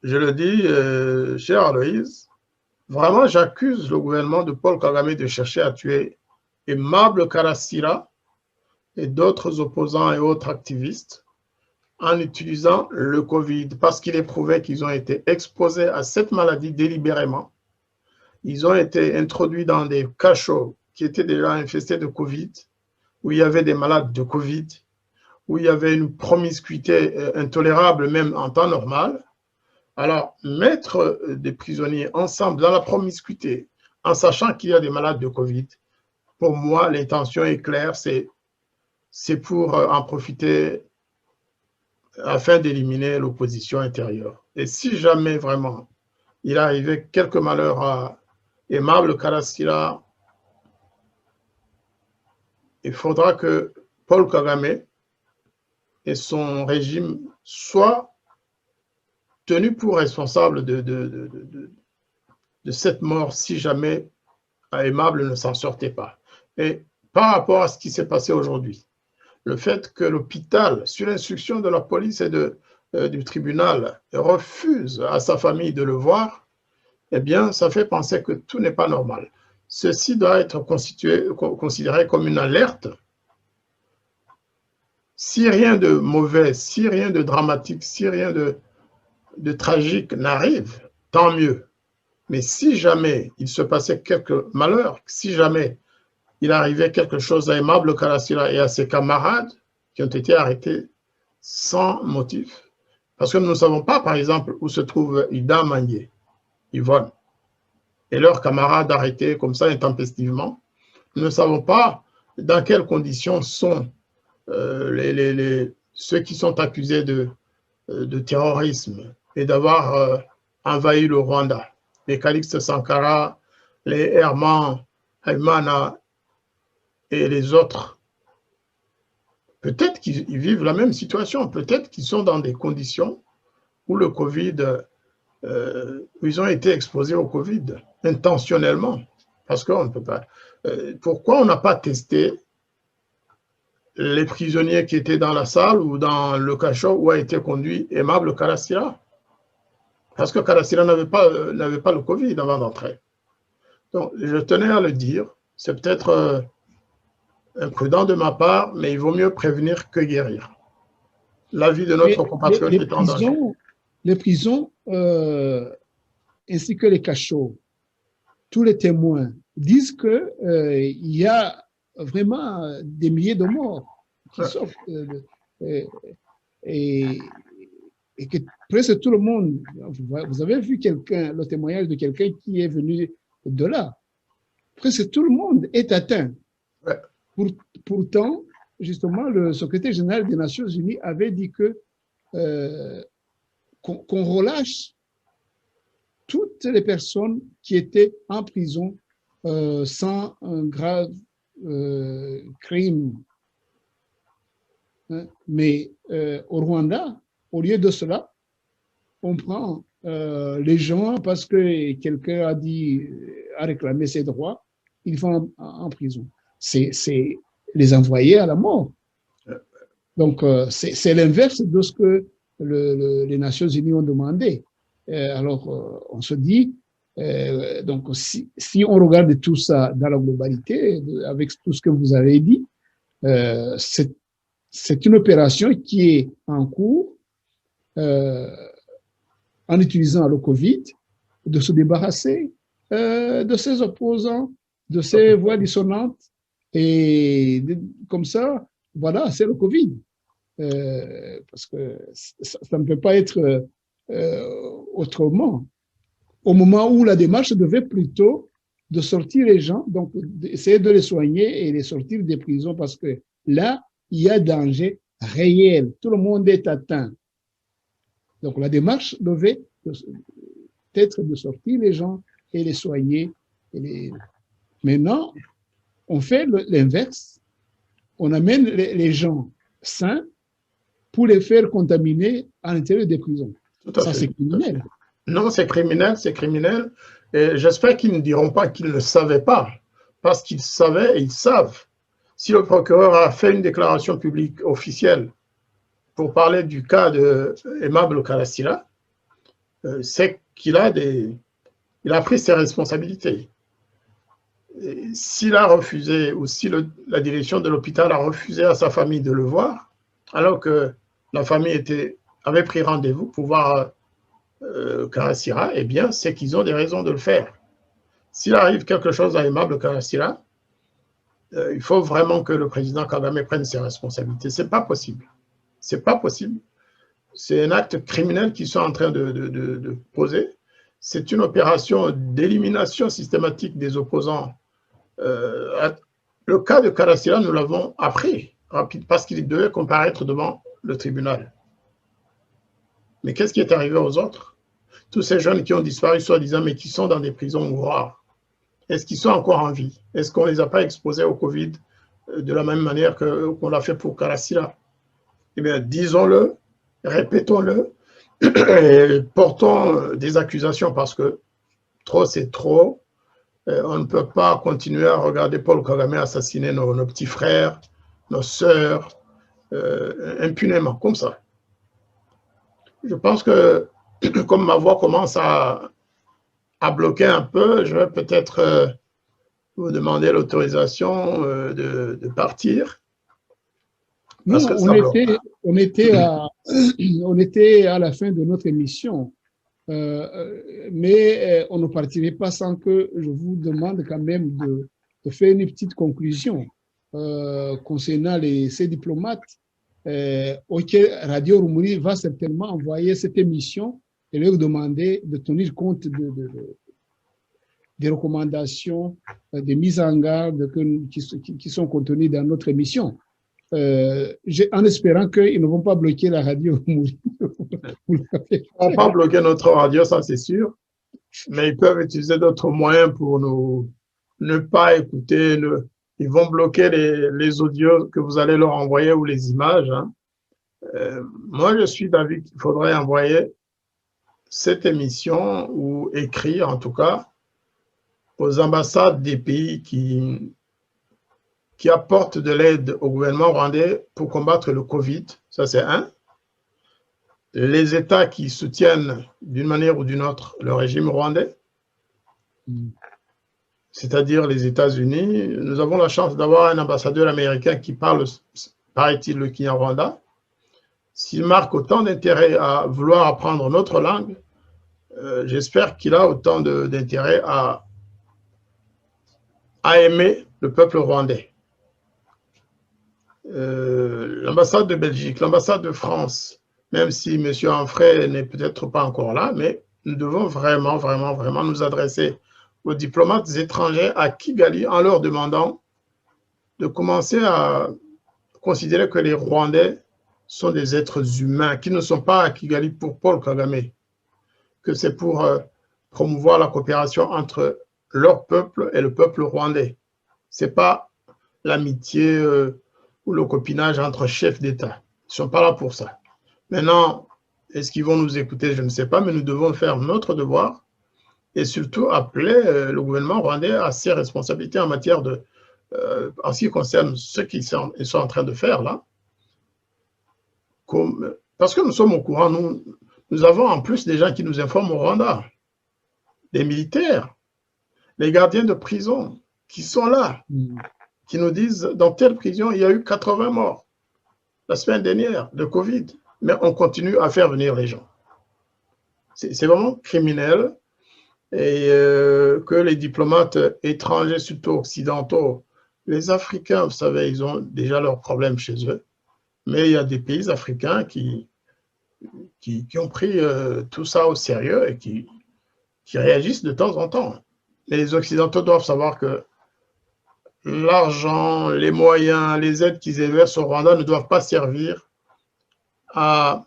je le dis, cher Aloïse, vraiment j'accuse le gouvernement de Paul Kagame de chercher à tuer Aimable Karasira et d'autres opposants et autres activistes en utilisant le Covid, parce qu'il est prouvé qu'ils ont été exposés à cette maladie délibérément. Ils ont été introduits dans des cachots qui étaient déjà infestés de Covid, où il y avait des malades de Covid, où il y avait une promiscuité intolérable même en temps normal. Alors, mettre des prisonniers ensemble dans la promiscuité, en sachant qu'il y a des malades de Covid, pour moi, l'intention est claire, c'est pour en profiter afin d'éliminer l'opposition intérieure. Et si jamais vraiment il arrivait quelque malheur à Aimable Karasira, il faudra que Paul Kagame et son régime soient tenus pour responsables de cette mort si jamais Aimable ne s'en sortait pas. Et par rapport à ce qui s'est passé aujourd'hui, le fait que l'hôpital, sur l'instruction de la police et du tribunal, refuse à sa famille de le voir, eh bien, ça fait penser que tout n'est pas normal. Ceci doit être considéré comme une alerte. Si rien de mauvais, si rien de dramatique, si rien de tragique n'arrive, tant mieux. Mais si jamais il se passait quelque malheur, si jamais il arrivait quelque chose à Aimable Karasira et à ses camarades qui ont été arrêtés sans motif, parce que nous ne savons pas, par exemple, où se trouve Ida Manié, Yvonne, et leurs camarades arrêtés comme ça intempestivement. Nous ne savons pas dans quelles conditions sont ceux qui sont accusés de terrorisme et d'avoir envahi le Rwanda. Les Calixte Sankara, les Herman Haimana et les autres. Peut-être qu'ils vivent la même situation, peut-être qu'ils sont dans des conditions où le Covid, où ils ont été exposés au Covid intentionnellement. Parce qu'on ne peut pas. Pourquoi on n'a pas testé les prisonniers qui étaient dans la salle ou dans le cachot où a été conduit Aimable Karasira? Parce que Karasira n'avait pas le Covid avant d'entrer. Donc, je tenais à le dire. C'est peut-être imprudent de ma part, mais il vaut mieux prévenir que guérir. La vie de notre compatriote est en danger. Les prisons, ainsi que les cachots, tous les témoins disent qu'il y a vraiment des milliers de morts qui sortent. Et que presque tout le monde, vous avez vu le témoignage de quelqu'un qui est venu de là, presque tout le monde est atteint. Ouais. Pourtant, justement, le secrétaire général des Nations Unies avait dit qu'on relâche toutes les personnes qui étaient en prison sans un grave crime. Hein? Mais au Rwanda, au lieu de cela, on prend les gens parce que quelqu'un a réclamé ses droits, ils vont en prison. C'est les envoyer à la mort. Donc, c'est l'inverse de ce que les Nations Unies ont demandé. Alors, on se dit, Donc, si on regarde tout ça dans la globalité, avec tout ce que vous avez dit, c'est une opération qui est en cours en utilisant le Covid, de se débarrasser de ses opposants, de ses voix dissonantes. Et comme ça, voilà, c'est le Covid. Parce que ça ne peut pas être autrement. Au moment où la démarche devait plutôt de sortir les gens, donc essayer de les soigner et les sortir des prisons, parce que là, il y a danger réel. Tout le monde est atteint. Donc la démarche devait être de sortir les gens et les soigner. Maintenant, on fait l'inverse. On amène les gens sains pour les faire contaminer à l'intérieur des prisons. Ça, c'est criminel. Non, c'est criminel, c'est criminel. Et j'espère qu'ils ne diront pas qu'ils ne savaient pas, parce qu'ils savaient et ils savent. Si le procureur a fait une déclaration publique officielle pour parler du cas de Aimable Karasira, c'est qu'il a pris ses responsabilités. S'il a refusé, ou si la direction de l'hôpital a refusé à sa famille de le voir, alors que la famille avait pris rendez-vous pour voir Karasira, eh bien, c'est qu'ils ont des raisons de le faire. S'il arrive quelque chose à Aimable Karasira, il faut vraiment que le président Kagame prenne ses responsabilités. C'est pas possible. C'est pas possible. C'est un acte criminel qu'ils sont en train de poser. C'est une opération d'élimination systématique des opposants. Le cas de Karasira, nous l'avons appris rapide parce qu'il devait comparaître devant le tribunal. Mais qu'est-ce qui est arrivé aux autres? Tous ces jeunes qui ont disparu, soi-disant, mais qui sont dans des prisons ouvraires, est-ce qu'ils sont encore en vie? Est-ce qu'on ne les a pas exposés au Covid de la même manière qu'on l'a fait pour Karasira? Eh bien, disons-le, répétons-le, et portons des accusations parce que trop, c'est trop. On ne peut pas continuer à regarder Paul Kagame assassiner nos petits frères, nos sœurs, impunément, comme ça. Je pense que, comme ma voix commence à bloquer un peu, je vais peut-être vous demander l'autorisation de partir. Non, on était à la fin de notre émission, mais on ne partirait pas sans que je vous demande quand même de faire une petite conclusion concernant ces diplomates auxquels Radio Rumuri va certainement envoyer cette émission et leur demander de tenir compte des recommandations, des mises en garde qui sont contenues dans notre émission. En espérant qu'ils ne vont pas bloquer la radio. Ils ne vont pas bloquer notre radio, ça c'est sûr, mais ils peuvent utiliser d'autres moyens pour ne pas écouter. Ils vont bloquer les audios que vous allez leur envoyer ou les images. Hein. Moi, je suis d'avis qu'il faudrait envoyer cette émission, ou écrire en tout cas, aux ambassades des pays qui apportent de l'aide au gouvernement rwandais pour combattre le Covid. Ça, c'est un. Les États qui soutiennent d'une manière ou d'une autre le régime rwandais, c'est-à-dire les États-Unis. Nous avons la chance d'avoir un ambassadeur américain qui parle, paraît-il, le Kinyarwanda. S'il marque autant d'intérêt à vouloir apprendre notre langue, j'espère qu'il a autant d'intérêt à aimer le peuple rwandais. L'ambassade de Belgique, l'ambassade de France, même si M. Hanfray n'est peut-être pas encore là, mais nous devons vraiment, vraiment, vraiment nous adresser aux diplomates étrangers à Kigali en leur demandant de commencer à considérer que les Rwandais sont des êtres humains, qui ne sont pas à Kigali pour Paul Kagame, que c'est pour promouvoir la coopération entre leur peuple et le peuple rwandais. Ce n'est pas l'amitié ou le copinage entre chefs d'État. Ils ne sont pas là pour ça. Maintenant, est-ce qu'ils vont nous écouter? Je ne sais pas, mais nous devons faire notre devoir et surtout appeler le gouvernement rwandais à ses responsabilités en matière en ce qui concerne ce qu'ils sont en train de faire là. Parce que nous sommes au courant, nous avons en plus des gens qui nous informent au Rwanda. des militaires, les gardiens de prison qui sont là, qui nous disent dans telle prison, il y a eu 80 morts la semaine dernière de Covid, mais on continue à faire venir les gens. C'est vraiment criminel et que les diplomates étrangers, surtout occidentaux, les Africains, vous savez, ils ont déjà leurs problèmes chez eux, mais il y a des pays africains qui ont pris tout ça au sérieux et qui réagissent de temps en temps. Mais les Occidentaux doivent savoir que l'argent, les moyens, les aides qu'ils versent au Rwanda ne doivent pas servir à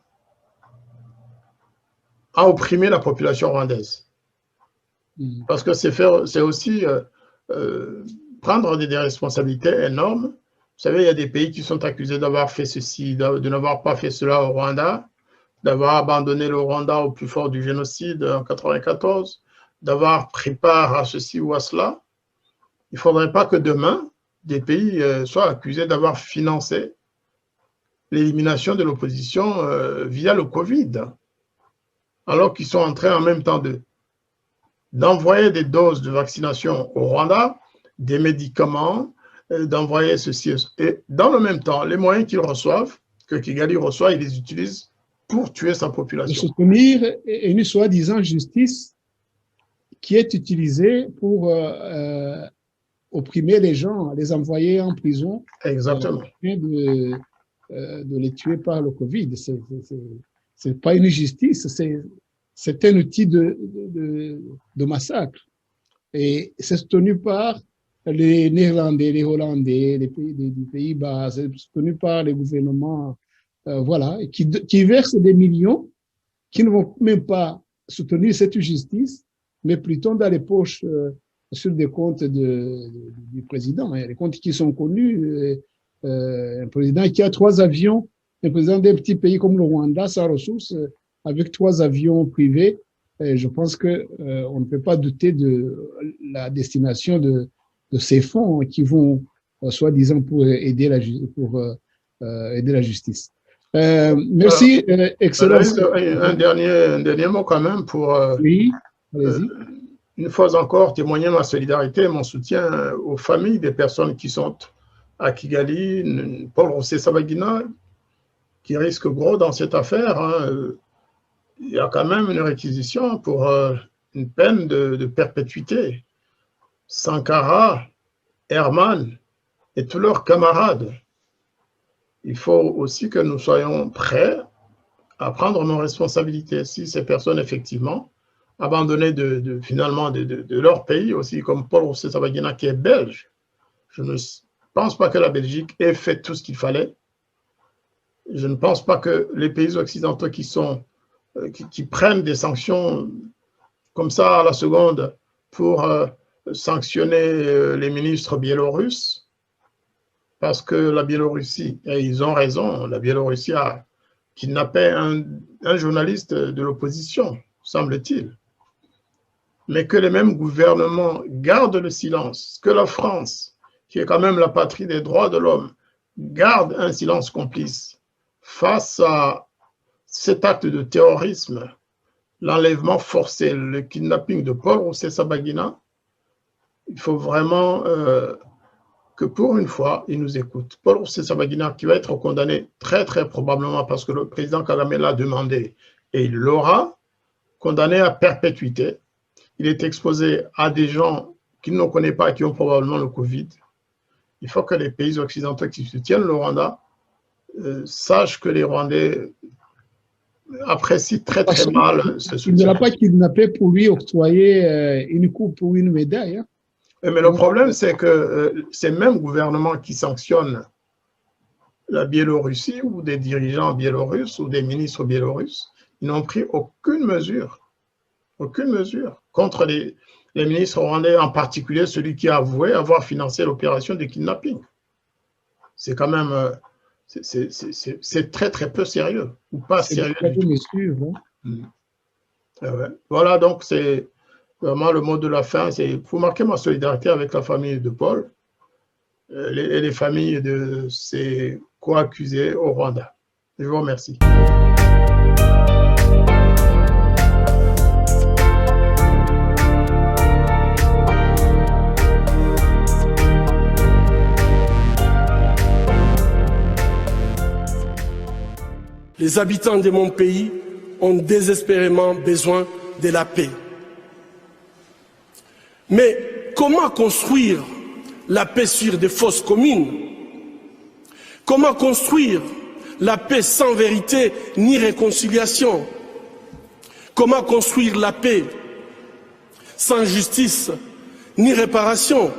opprimer la population rwandaise. Parce que c'est aussi prendre des responsabilités énormes. Vous savez, il y a des pays qui sont accusés d'avoir fait ceci, de n'avoir pas fait cela au Rwanda, d'avoir abandonné le Rwanda au plus fort du génocide en 1994, d'avoir pris part à ceci ou à cela. Il ne faudrait pas que demain, des pays soient accusés d'avoir financé l'élimination de l'opposition via le Covid, alors qu'ils sont en train en même temps d'envoyer des doses de vaccination au Rwanda, des médicaments, d'envoyer ceci. Et dans le même temps, les moyens qu'ils reçoivent, que Kigali reçoit, ils les utilisent pour tuer sa population. De soutenir une soi-disant justice qui est utilisée pour opprimer les gens, les envoyer en prison. Exactement. De les tuer par le Covid. C'est pas une justice, c'est un outil de massacre. Et c'est soutenu par les Néerlandais, les Hollandais, les Pays-Bas, c'est soutenu par les gouvernements, voilà, qui versent des millions, qui ne vont même pas soutenir cette justice, mais plutôt dans les poches sur des comptes du président. Il y a des comptes qui sont connus. Un président qui a 3 avions, un président d'un petit pays comme le Rwanda, sans ressources, avec 3 avions privés. Et je pense qu'on ne peut pas douter de la destination de ces fonds qui vont, soi-disant, pour aider la justice. Merci, Excellence. Un dernier mot quand même pour, oui, allez-y. Une fois encore, témoigner ma solidarité et mon soutien aux familles des personnes qui sont à Kigali, Paul Rusesabagina, qui risque gros dans cette affaire. Hein. Il y a quand même une réquisition pour une peine de perpétuité. Sankara, Herman et tous leurs camarades. Il faut aussi que nous soyons prêts à prendre nos responsabilités. Si ces personnes, effectivement, abandonnées finalement de leur pays, aussi comme Paul Rusesabagina qui est belge, je ne pense pas que la Belgique ait fait tout ce qu'il fallait. Je ne pense pas que les pays occidentaux qui prennent des sanctions comme ça à la seconde pour sanctionner les ministres biélorusses, parce que la Biélorussie, et ils ont raison, la Biélorussie a kidnappé un journaliste de l'opposition, semble-t-il. Mais que les mêmes gouvernements gardent le silence, que la France, qui est quand même la patrie des droits de l'homme, garde un silence complice face à cet acte de terrorisme, l'enlèvement forcé, le kidnapping de Paul Rusesabagina. Il faut vraiment que pour une fois, il nous écoute. Paul Rusesabagina qui va être condamné très très probablement parce que le président Kagame l'a demandé et il l'aura, condamné à perpétuité. Il est exposé à des gens qu'il ne connaît pas et qui ont probablement le Covid. Il faut que les pays occidentaux qui soutiennent le Rwanda sachent que les Rwandais apprécient très très mal ce soutien. Il ne l'a pas kidnappé pour lui octroyer une coupe ou une médaille. Hein. Mais le problème, c'est que ces mêmes gouvernements qui sanctionnent la Biélorussie ou des dirigeants biélorusses ou des ministres biélorusses, ils n'ont pris aucune mesure contre les ministres rwandais, en particulier celui qui a avoué avoir financé l'opération de kidnapping. C'est quand même, c'est très très peu sérieux, ou pas sérieux du tout. Sûr, hein. Ouais. Voilà, donc c'est vraiment le mot de la fin. C'est pour marquer ma solidarité avec la famille de Paul et les familles de ses co-accusés au Rwanda. Je vous remercie. Les habitants de mon pays ont désespérément besoin de la paix. Mais comment construire la paix sur des fausses communes? Comment construire la paix sans vérité ni réconciliation? Comment construire la paix sans justice ni réparation?